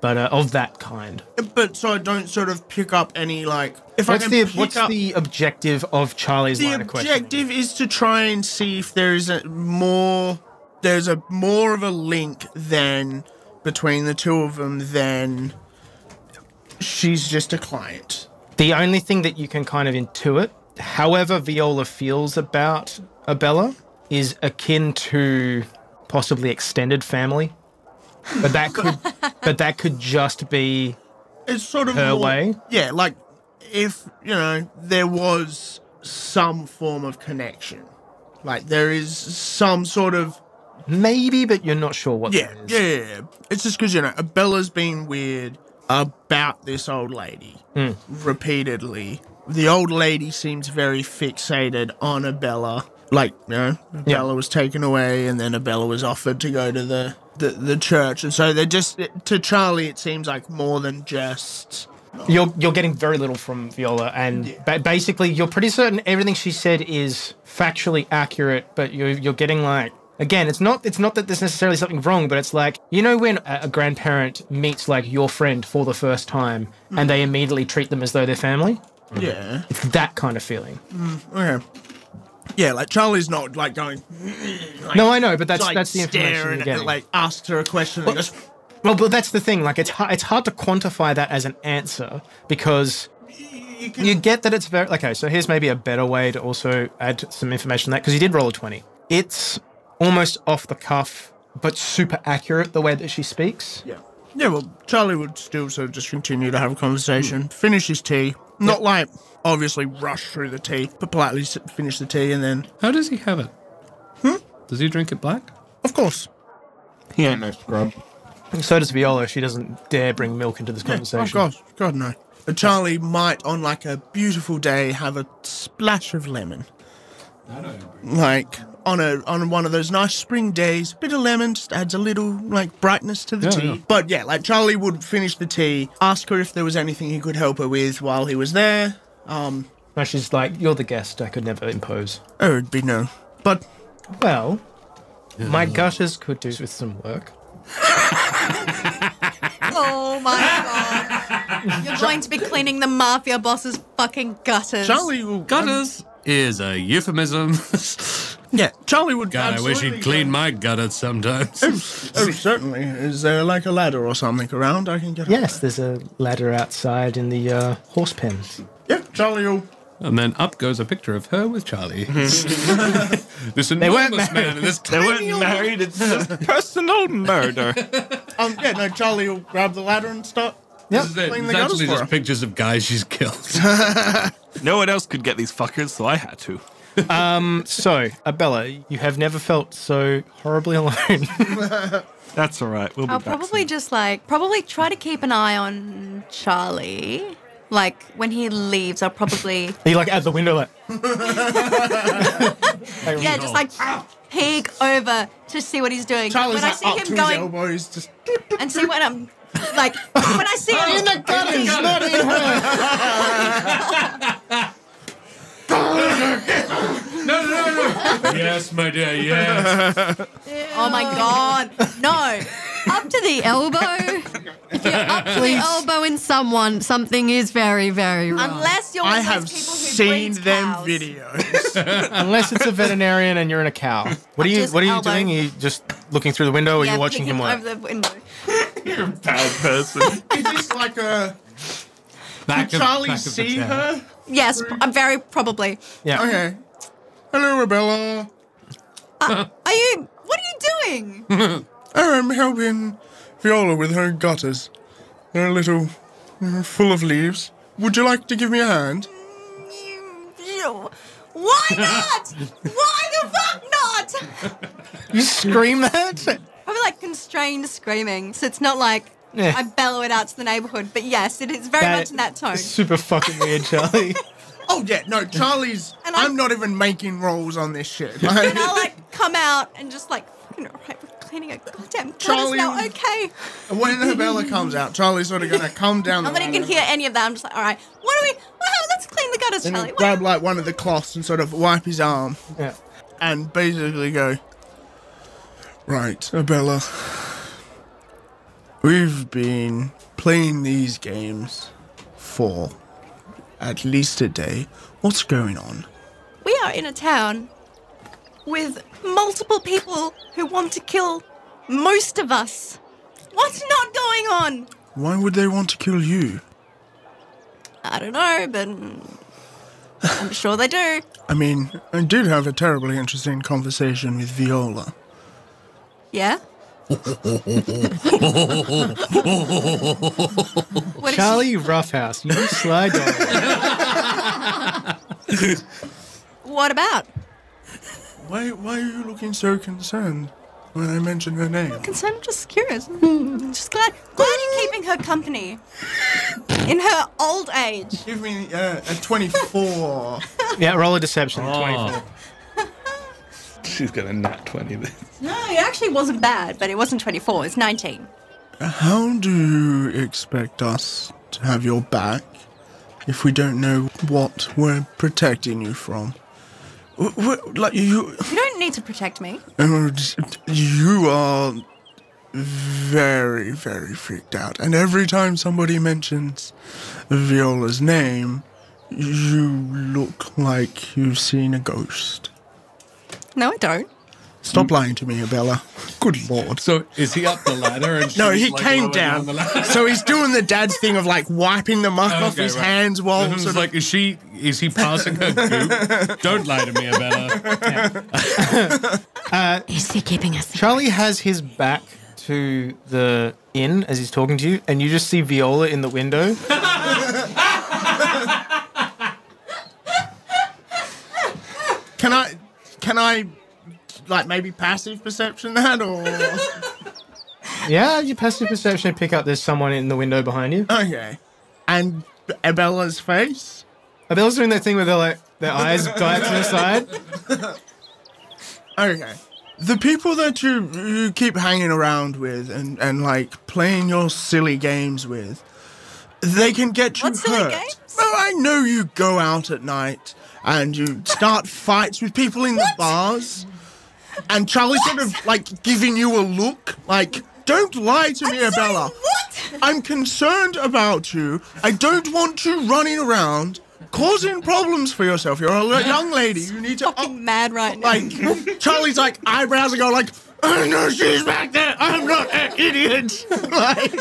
G: but of that kind.
E: But so I don't sort of pick up any, like...
G: What's the objective of Charlie's line of questioning?
E: The objective is to try and see if there's more of a link than between the two of them than she's just a client.
G: The only thing that you can kind of intuit, however Viola feels about Abella, is akin to possibly extended family. But that could just be
E: it's sort of
G: her
E: more,
G: way.
E: Yeah, like if, there was some form of connection. Like there is some sort of...
G: Maybe, but you're not sure what that is.
E: Yeah. It's just because, Abella's been weird about this old lady repeatedly. The old lady seems very fixated on Abella. Like, Abella was taken away and then Abella was offered to go to the church. And so they're just... To Charlie, it seems like more than just...
G: You're getting very little from Viola, and basically you're pretty certain everything she said is factually accurate, but you're getting like... Again, it's not that there's necessarily something wrong, but it's like, when a grandparent meets like your friend for the first time and they immediately treat them as though they're family?
E: Yeah.
G: It's that kind of feeling.
E: Okay. Yeah, like Charlie's not like going...
G: No, I know, but that's the information
E: staring
G: you're getting.
E: at, like, asked her a question and goes...
G: Well, but that's the thing. Like, it's hard to quantify that as an answer because you get that it's very... Okay, so here's maybe a better way to also add some information on that, because you did roll a 20. It's almost off the cuff, but super accurate the way that she speaks.
E: Yeah. Yeah, well, Charlie would still sort of just continue to have a conversation, finish his tea, not like obviously rush through the tea, but politely finish the tea and then...
D: How does he have it? Does he drink it black?
E: Of course.
F: He ain't no scrub.
G: So does Viola. She doesn't dare bring milk into this conversation.
E: Oh, God, no. But Charlie might, on like a beautiful day, have a splash of lemon. like on one of those nice spring days, a bit of lemon just adds a little like brightness to the tea. Yeah. But yeah, like Charlie would finish the tea, ask her if there was anything he could help her with while he was there.
G: No, she's like, you're the guest, I could never impose.
E: Oh, it'd be no. But
G: well, my gutters could do with some work.
B: Oh my god. You're going to be cleaning the mafia boss's fucking gutters.
E: Charlie will...
D: Gutters is a euphemism.
E: Yeah, Charlie would...
D: God, I wish he'd clean my gutters sometimes.
E: Oh, certainly. Is there like a ladder or something around I can get
G: Yes, there's a ladder outside in the horse pen.
E: Yeah, Charlie will...
D: And then up goes a picture of her with Charlie. This enormous man.
F: They weren't married. It's just personal murder.
E: Yeah, no, Charlie will grab the ladder and start cleaning the gutters
D: actually
E: for
D: just
E: her.
D: pictures of guys she's killed.
F: No one else could get these fuckers, so I had to.
G: So, Abella, you have never felt so horribly alone.
F: That's all right. We'll be
B: I'll
F: back
B: probably
F: soon.
B: just probably try to keep an eye on Charlie. Like when he leaves, I'll probably
G: Are you like at the window like...
B: yeah, just like peek over to see what he's doing.
E: Charlie's
B: when I
E: like
B: see
E: up
B: him
E: to
B: going
E: his elbows, just...
B: and see when I'm like when I see him
E: in the gutters, not in her.
D: No. Yes, my dear, yes.
B: Oh my god, no.
C: Up to the elbow. If you're up to the elbow in someone, something is very, very wrong.
B: Unless you're one
E: I
B: of
E: have
B: those people who
E: seen
B: breeds
E: them
B: cows.
E: videos.
G: Unless it's a veterinarian and you're in a cow. What are you
B: Just
G: What are you
B: elbow.
G: doing? Are you just looking through the window or
B: Yeah,
G: you're watching
B: peeking
G: him work?
B: over the window.
F: You're a bad person.
E: Is this like a...
D: Back
E: Did
D: of-
E: Charlie
D: back of the
E: see
D: chair.
E: her?
B: Yes, I'm very probably.
G: Yeah.
E: Okay. Hello, Abella.
B: What are you doing?
E: I'm helping Viola with her gutters. They're a little full of leaves. Would you like to give me a hand?
B: Why not? Why the fuck not?
G: You scream that?
B: Probably like constrained screaming, so it's not like
G: Yeah.
B: I bellow it out to the neighborhood. But yes, it is very much in that tone.
G: It's super fucking weird, Charlie.
E: Oh, yeah, no, Charlie's...
B: And
E: I'm not even making rolls on this shit.
B: And I'll like come out and just like, fucking right, we're cleaning a goddamn gutters
E: Charlie-
B: now, okay?
E: When Abella comes out, Charlie's sort of going to come down the
B: Not that you can
E: ladder
B: hear any of that. I'm just like, all right, let's clean the gutters,
E: and
B: Charlie.
E: he'll grab like one of the cloths and sort of wipe his arm
G: Yeah.
E: and basically go, right, Abella, we've been playing these games for at least a day. What's going on?
B: We are in a town with multiple people who want to kill most of us. What's not going on?
E: Why would they want to kill you?
B: I don't know, but I'm sure they do.
E: I mean, I did have a terribly interesting conversation with Viola.
B: Yeah? What is
G: Charlie Roughhouse, you sly dog.
B: what about?
E: Why are you looking so concerned when I mention her name?
B: Because I'm just curious. Just glad you're keeping her company in her old age.
E: Give me a 24.
G: Yeah, roll a deception. 24.
F: She's got a nat 20 there.
B: No, it actually wasn't bad, but it wasn't 24. It's 19.
E: How do you expect us to have your back if we don't know what we're protecting you from? Like you
B: You don't need to protect me.
E: you are very, very freaked out. And every time somebody mentions Viola's name, you look like you've seen a ghost.
B: No, I don't.
E: Stop lying to me, Abella. Good lord.
D: So is he up the ladder? And
E: No,
D: she's,
E: he
D: like,
E: came
D: lower
E: down.
D: the ladder?
E: So he's doing the dad's thing of like wiping the muck off
D: Okay,
E: his
D: right.
E: hands while
D: And it's
E: sort of
D: like, is he passing her goop? Don't lie to me, Abella.
C: Is he keeping us?
G: Charlie has his back to the inn as he's talking to you, and you just see Viola in the window.
E: Can I like maybe passive perception that or
G: Yeah, your passive perception pick up there's someone in the window behind you.
E: okay. And Abella's face?
G: Abella's doing that thing where they're Their eyes dart to the side.
E: Okay. The people that you keep hanging around with and like playing your silly games with, they can get you
B: What silly
E: hurt.
B: games?
E: Well, I know you go out at night and you start fights with people in the bars. And Charlie's sort of like giving you a look like, don't lie to me, Abella.
B: What?
E: I'm concerned about you. I don't want you running around causing problems for yourself. You're a young lady. You need to
B: Fucking mad right now.
E: like Charlie's like eyebrows are going like, I know she's back there. I'm not an idiot. Like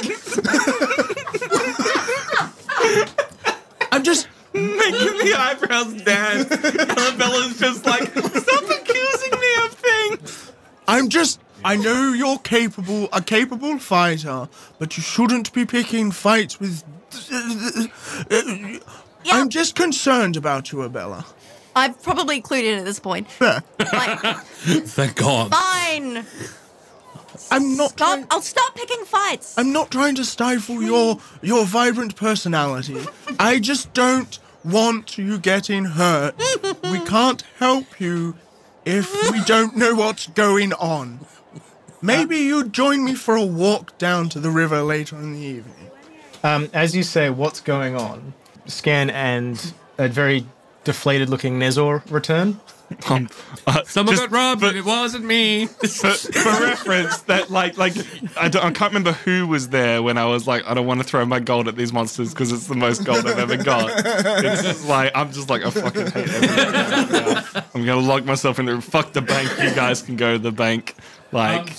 E: I'm just
F: Making the eyebrows dance. Arabella's just like, stop accusing me of things.
E: I know you're a capable fighter, but you shouldn't be picking fights with... I'm just concerned about you, Abella.
B: I've probably clued in at this point.
E: Fair.
B: Like,
D: Thank God.
B: fine.
E: I'm not
B: Stop.
E: trying...
B: I'll stop picking fights.
E: I'm not trying to stifle your vibrant personality. I just don't want you getting hurt. We can't help you if we don't know what's going on. Maybe you'd join me for a walk down to the river later in the evening.
G: As you say, what's going on? Skairn and a very deflated-looking Nezor return.
D: Someone got robbed, but it wasn't me.
F: For reference, that like I can't remember who was there when I was like, I don't want to throw my gold at these monsters because it's the most gold I've ever got. It's just like I fucking hate everything. I'm gonna lock myself in there. Fuck the bank. You guys can go to the bank. Like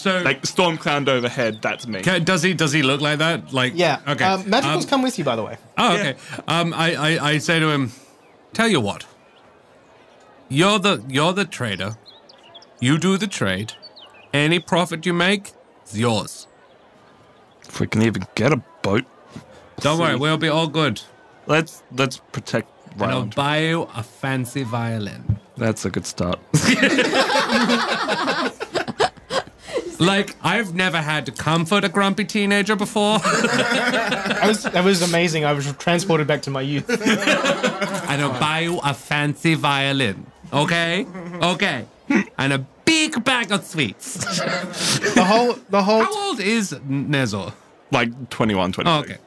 F: storm cloud overhead. That's me.
D: Does he look like that? Like
G: Yeah.
D: Okay.
G: Magicals come with you, by the way.
D: Oh, okay. I say to him, tell you what. You're the trader. You do the trade. Any profit you make is yours.
F: If we can even get a boat.
D: Don't worry, we'll be all good.
F: Let's protect
D: And I'll
F: Rhylind.
D: buy you a fancy violin.
F: That's a good start.
D: Like, I've never had to comfort a grumpy teenager before.
G: That was amazing. I was transported back to my youth.
D: And I'll buy you a fancy violin. Okay? Okay. And a big bag of sweets.
G: The whole
D: How old is Nezor?
F: Like 21, 22.
D: Oh, okay.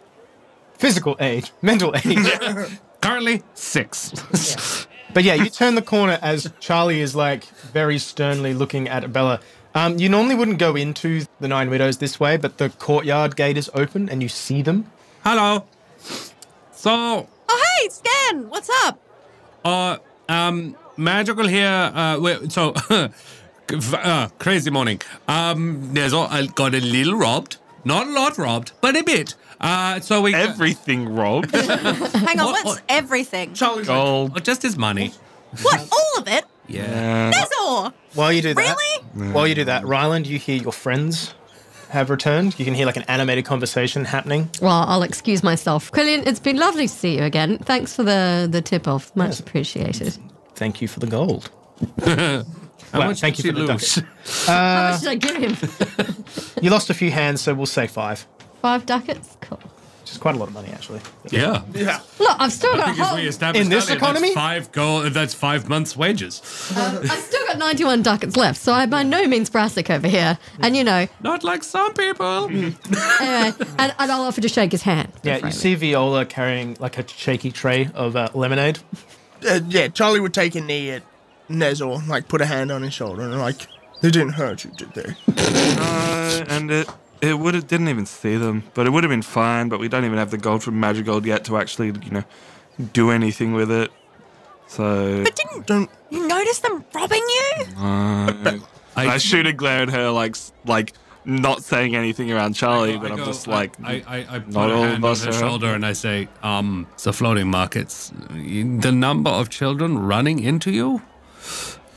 G: physical age, mental age.
D: Currently 6.
G: But yeah, you turn the corner as Charlie is like very sternly looking at Abella. You normally wouldn't go into the Nine Widows this way, but the courtyard gate is open and you see them.
D: Hello. So,
B: Oh, hey, Scan, what's up?
D: Magical here. Crazy morning. Nezor, I got a little robbed. Not a lot robbed, but a bit. So we
F: Everything robbed.
B: Hang on, what's everything?
E: Charlie's
F: Gold.
D: just his money.
B: What, all of it?
D: Yeah.
B: Nezor!
G: While you do that,
B: Really?
G: While you do that, Rhylind, you hear your friends have returned. You can hear like an animated conversation happening.
C: Well, I'll excuse myself. Quillian, it's been lovely to see you again. Thanks for the tip-off. Much appreciated.
G: Thank you for the gold.
D: How much
G: thank
D: did
G: you
D: she
G: for the
D: lose?
G: ducats.
C: How much did I give him?
G: You lost a few hands, so we'll say 5.
C: 5 duckets? Cool.
G: Which is quite a lot of money, actually.
D: Yeah.
E: Yeah.
C: Look, I've still got
D: Because we established
G: In this
D: earlier,
G: economy?
D: That's 5 months' wages.
C: I've still got 91 ducats left, so I'm by no means brassic over here. And you know,
D: Not like some people.
C: anyway, and I'll offer to shake his hand.
G: Yeah, you see Viola carrying like a shaky tray of lemonade.
E: Yeah, Charlie would take a knee at Nezor, like put a hand on his shoulder and like, they didn't hurt you, did they?
F: And it didn't even see them, but it would have been fine. But we don't even have the gold from Magic Gold yet to actually, do anything with it. So
B: But didn't you notice them robbing you?
F: I shoot a glare at her, like not saying anything around Charlie, but I'm just like,
D: I put
F: not
D: a
F: all
D: hand
F: of
D: on
F: us
D: her
F: are-
D: shoulder and I say, the floating markets, the number of children running into you?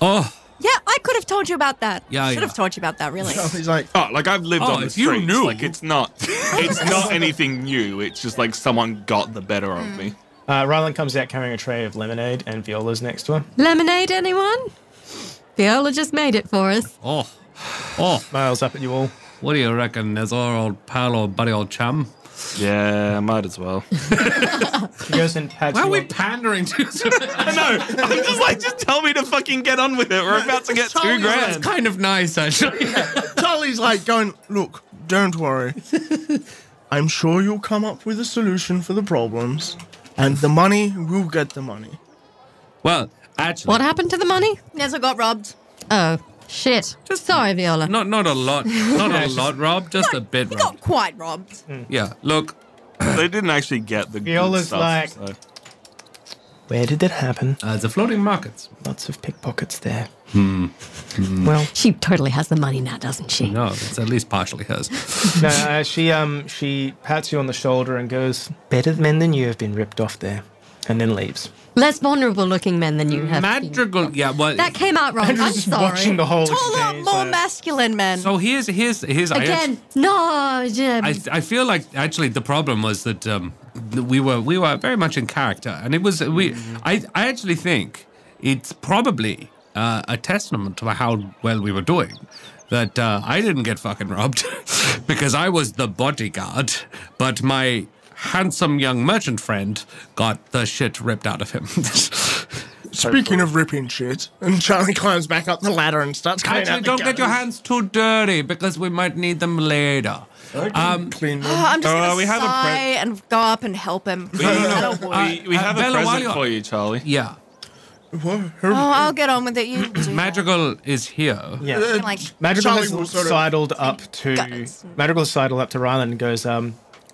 D: Oh,
B: Yeah, I could have told you about that.
D: Yeah,
B: Should have
D: yeah.
B: told you about that, really.
E: Charlie's like,
F: oh, like I've lived
D: Oh,
F: on the
D: if you
F: streets.
D: knew.
F: Like it's not anything new. It's just like someone got the better of me.
G: Rhylind comes out carrying a tray of lemonade, and Viola's next to her.
C: Lemonade, anyone? Viola just made it for us.
D: oh.
G: Smiles up at you all.
D: What do you reckon, Nezor, old pal or buddy, old chum?
F: Yeah, I might as well.
G: He goes and pats
D: Why are
G: you
D: we
G: on-
D: pandering to?
F: I know. I'm just like, just tell me to fucking get on with it. We're about to get $2 grand.
D: It's kind of nice, actually.
E: Charlie's like going, look, don't worry. I'm sure you'll come up with a solution for the problems. And the money, we'll get the money.
D: Well, actually,
C: What happened to the money?
B: Nezor got robbed.
C: Oh, shit. Sorry, Viola.
D: not a lot, not a lot, Rob. Just a bit,
B: He
D: Rob.
B: got quite robbed.
D: Yeah. Look,
F: They didn't actually get the good
G: Viola's
F: stuff.
G: like-
F: So.
G: Where did that happen?
D: the floating markets.
G: Lots of pickpockets there. Well,
C: She totally has the money now, doesn't she?
D: No, it's at least partially hers.
G: no, she pats you on the shoulder and goes, better men than you have been ripped off there, and then leaves.
C: Less vulnerable looking men than you have. been.
D: Madrigal. Yeah. Well,
C: That came out wrong. I'm
G: Just
C: sorry.
G: watching the whole
B: Taller,
G: exchange.
B: more masculine men.
D: so here's.
C: Again, no.
D: I feel like actually the problem was that we were very much in character, and it was I actually think it's probably a testament to how well we were doing that I didn't get fucking robbed because I was the bodyguard, but my handsome young merchant friend got the shit ripped out of him.
E: Speaking of ripping shit, and Charlie climbs back up the ladder and starts cleaning
D: Actually,
E: out the
D: don't get your
E: gutters.
D: hands too dirty because we might need them later.
E: Clean them.
B: I'm just going
F: we
B: to
F: have a
B: sigh and go up and help him.
F: We have a
D: Bella, while
F: present
D: you're-
F: for you, Charlie.
D: Yeah.
E: What?
B: Oh, I'll get on with it. You do.
D: Madrigal is here.
G: Yeah.
B: And, like,
G: Madrigal
E: Charlie
G: has
E: will sort of
G: sidled up to
B: gutters.
G: Madrigal's sidled up to Rhylind and goes,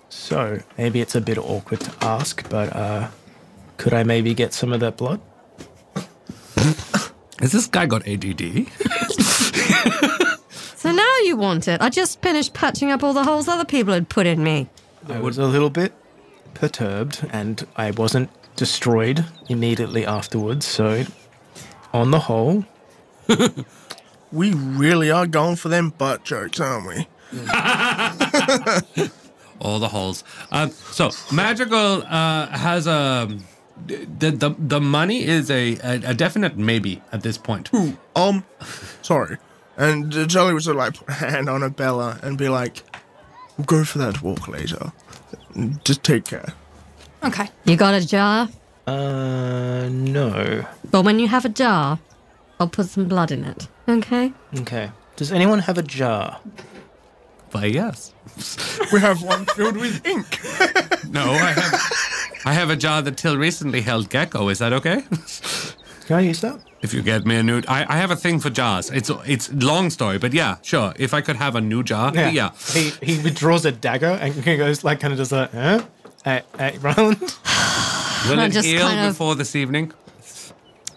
G: so maybe it's a bit awkward to ask, but could I maybe get some of that blood?
D: Has this guy got ADD?
C: So now you want it. I just finished patching up all the holes other people had put in me.
G: I was a little bit perturbed, and I wasn't destroyed immediately afterwards, so on the whole,
E: We really are going for them butt jokes, aren't we?
D: All the holes. So Madrigal has the money is a definite maybe at this point.
E: Sorry. And Charlie would sort of like put a hand on Abella and be like, we'll go for that walk later. Just take care.
B: Okay.
C: You got a jar?
G: no.
C: Well, when you have a jar, I'll put some blood in it. Okay?
G: Okay. Does anyone have a jar?
D: Why, yes.
E: We have one filled with ink.
D: No, I have a jar that till recently held gecko. Is that okay?
G: Can I use that?
D: If you get me a new, I have a thing for jars. It's long story, but yeah, sure. If I could have a new jar, yeah.
G: He withdraws a dagger and he goes like kind of does a at Rhylind.
D: Will
C: I'm
D: it
C: just
D: heal
C: kind of-
D: before this evening?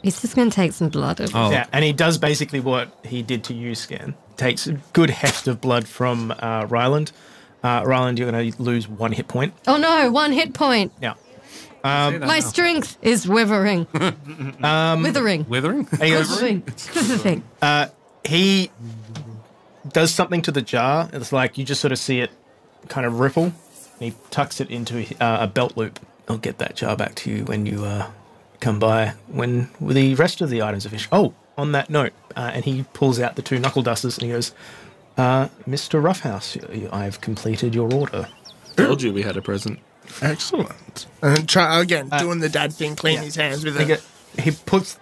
C: He's just going to take some blood.
D: Oh,
G: Yeah, and he does basically what he did to you, Skairn. Takes a good heft of blood from Rhylind. Rhylind, you're going to lose 1 hit point.
C: Oh no, 1 hit point.
G: Yeah.
C: My strength is withering. Withering.
D: withering.
G: And he goes,
C: Withering.
G: he does something to the jar. It's like you just sort of see it kind of ripple. And he tucks it into a belt loop. I'll get that jar back to you when you come by when the rest of the items are finished. Oh, on that note, and he pulls out the 2 knuckle dusters and he goes, Mr. Roughhouse, I've completed your order.
F: Told you we had a present.
E: Excellent. And again, doing the dad thing, clean his hands with it.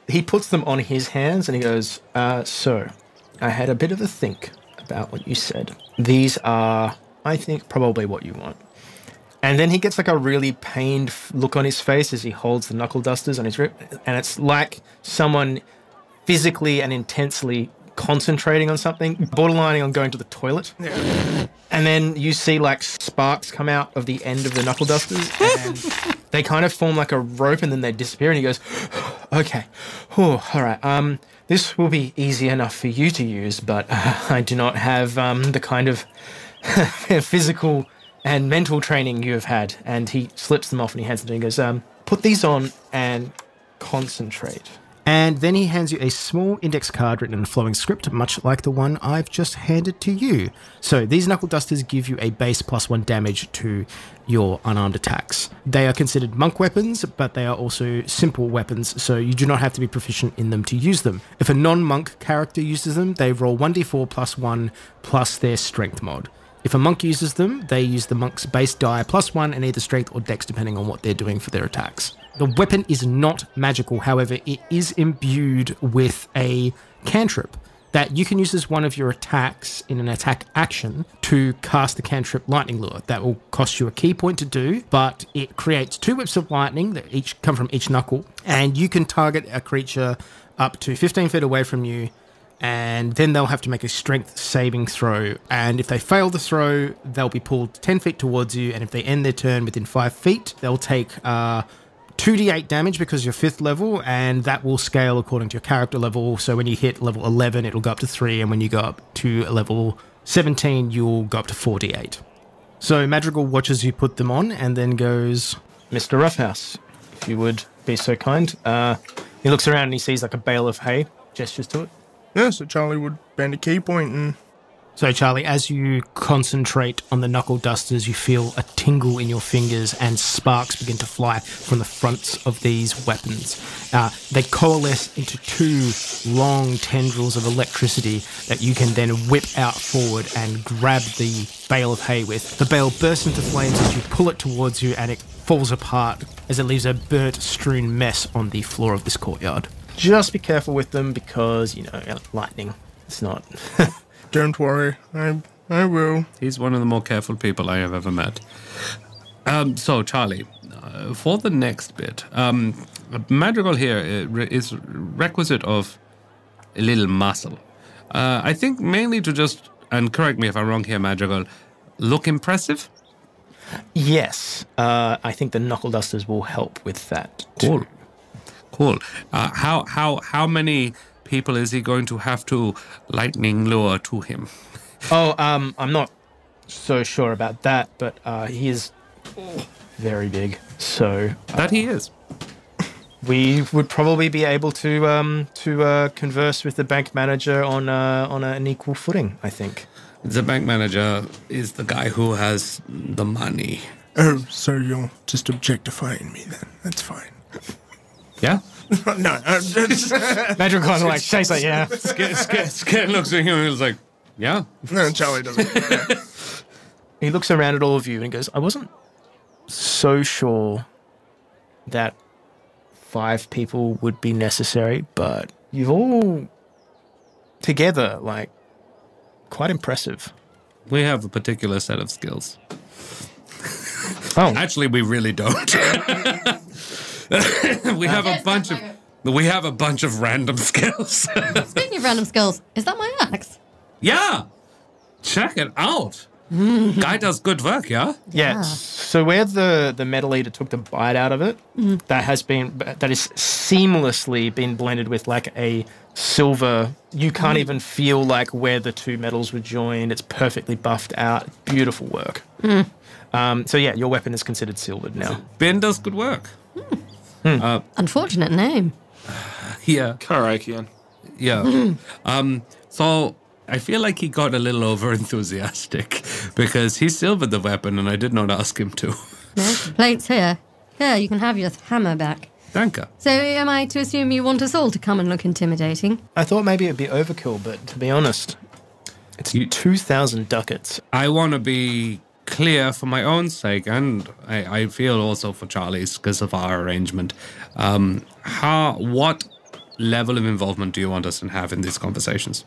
G: He puts them on his hands and he goes, so, I had a bit of a think about what you said. These are, I think, probably what you want. And then he gets like a really pained look on his face as he holds the knuckle dusters on his rib. And it's like someone physically and intensely concentrating on something, borderlining on going to the toilet.
E: Yeah.
G: And then you see like sparks come out of the end of the knuckle dusters and they kind of form like a rope and then they disappear and he goes, okay, all right, this will be easy enough for you to use, but I do not have the kind of physical and mental training you have had. And he slips them off and he hands them to you and goes, put these on and concentrate.
A: And then he hands you a small index card written in a flowing script, much like the one I've just handed to you. So these knuckle dusters give you a base +1 damage to your unarmed attacks. They are considered monk weapons, but they are also simple weapons, so you do not have to be proficient in them to use them. If a non-monk character uses them, they roll 1d4 +1 plus their strength mod. If a monk uses them, they use the monk's base die +1 and either strength or dex depending on what they're doing for their attacks. The weapon is not magical, however, it is imbued with a cantrip that you can use as one of your attacks in an attack action to cast the cantrip Lightning Lure. That will cost you a key point to do, but it creates 2 whips of lightning that each come from each knuckle, and you can target a creature up to 15 feet away from you, and then they'll have to make a strength saving throw, and if they fail the throw, they'll be pulled 10 feet towards you, and if they end their turn within 5 feet, they'll take 2d8 damage because you're 5th level, and that will scale according to your character level. So when you hit level 11, it'll go up to 3, and when you go up to level 17, you'll go up to 4d8. So Madrigal watches you put them on and then goes,
G: Mr. Roughhouse, if you would be so kind. He looks around and he sees like a bale of hay, gestures to it.
E: Yeah, so Charlie would bend a key point and...
A: So Charlie, as you concentrate on the knuckle dusters, you feel a tingle in your fingers and sparks begin to fly from the fronts of these weapons. They coalesce into 2 long tendrils of electricity that you can then whip out forward and grab the bale of hay with. The bale bursts into flames as you pull it towards you, and it falls apart as it leaves a burnt-strewn mess on the floor of this courtyard.
G: Just be careful with them because, lightning. It's not...
E: Don't worry, I will.
D: He's one of the more careful people I have ever met. So, Charlie, for the next bit, Madrigal here is requisite of a little muscle. I think mainly to just, and correct me if I'm wrong here, Madrigal, look impressive?
G: Yes, I think the knuckle dusters will help with that.
D: Cool. How many people is he going to have to lightning lure to him?
G: I'm not so sure about that, but he is very big, so...
D: That he is.
G: We would probably be able to converse with the bank manager on an equal footing, I think.
D: The bank manager is the guy who has the money.
E: Oh, so you're just objectifying me then. That's fine.
D: Yeah?
E: No.
G: Madrigal kind of like shakes like, yeah.
D: Skairn looks at him and he's like, yeah.
E: No, Charlie doesn't.
G: He looks around at all of you and goes, I wasn't so sure that 5 people would be necessary, but you've all together, like, quite impressive.
D: We have a particular set of skills.
G: Oh.
D: Actually, we really don't. We have a bunch of random skills.
C: Speaking of random skills, is that my axe?
D: Yeah. Check it out. Guy does good work, yeah?
G: Yeah. So where the metal eater took the bite out of it, that is seamlessly been blended with like a silver. You can't even feel like where the 2 metals were joined. It's perfectly buffed out. Beautiful work. So yeah, your weapon is considered silvered now.
D: Ben does good work.
C: Unfortunate name.
D: Yeah.
F: Karakian.
D: Yeah. So I feel like he got a little over-enthusiastic because he silvered the weapon and I did not ask him to.
C: No, plate's here. Here, you can have your hammer back.
D: Thank you.
C: So am I to assume you want us all to come and look intimidating?
G: I thought maybe it'd be overkill, but to be honest, it's 2,000 ducats.
D: I want to be clear for my own sake, and I feel also for Charlie's because of our arrangement. What level of involvement do you want us to have in these conversations?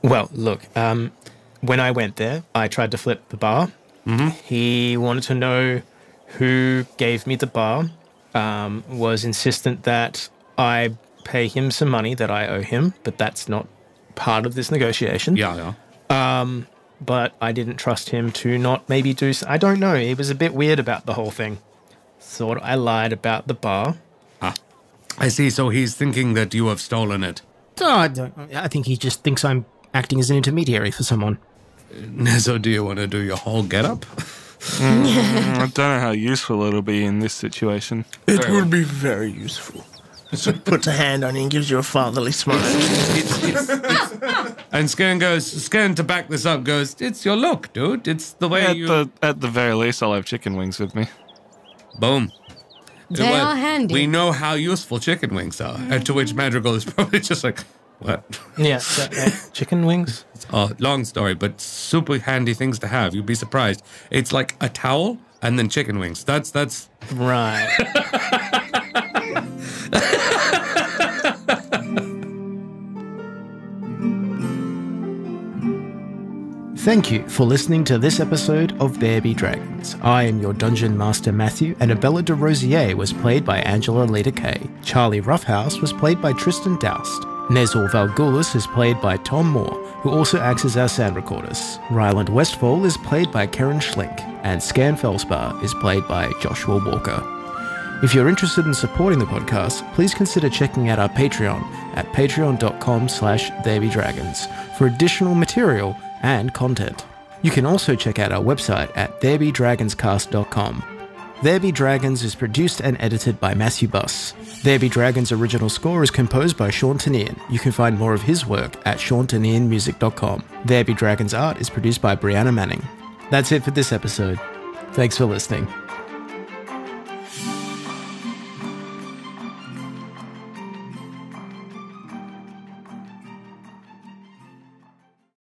G: Well, look, when I went there, I tried to flip the bar. He wanted to know who gave me the bar, was insistent that I pay him some money that I owe him, but that's not part of this negotiation.
D: Yeah.
G: But I didn't trust him to not maybe do... I don't know. He was a bit weird about the whole thing. Thought I lied about the bar.
D: I see. So he's thinking that you have stolen it.
A: I think he just thinks I'm acting as an intermediary for someone.
D: Nezor, do you want to do your whole get-up?
F: I don't know how useful it'll be in this situation.
E: It would be very useful. So he puts a hand on you and gives you a fatherly smile.
D: And Skairn to back this up goes, it's your look, dude. It's the way
F: At the very least, I'll have chicken wings with me.
D: Boom.
C: They are handy.
D: We know how useful chicken wings are. And to which Madrigal is probably just like, What?
G: Yeah, chicken wings.
D: Oh, long story, but super handy things to have. You'd be surprised. It's like a towel and then chicken wings. That's
G: right.
A: Thank you for listening to this episode of There Be Dragons. I am your Dungeon Master Matthew, and Abella DeRosier was played by Angela Leta Kaye. Charlie Roughhouse was played by Tristan Doust. Nezor Valghoorlis is played by Tom Moore, who also acts as our sound recordist. Rhylind Westfall is played by Keren Schlink, and Skairn Fellspar is played by Joshua Walker. If you're interested in supporting the podcast, please consider checking out our Patreon at patreon.com/therebedragons for additional material and content. You can also check out our website at therebedragonscast.com. There Be Dragons is produced and edited by Matthew Buss. There Be Dragons' original score is composed by Sean Tanian. You can find more of his work at seantanianmusic.com. There Be Dragons art is produced by Brianna Manning. That's it for this episode. Thanks for listening.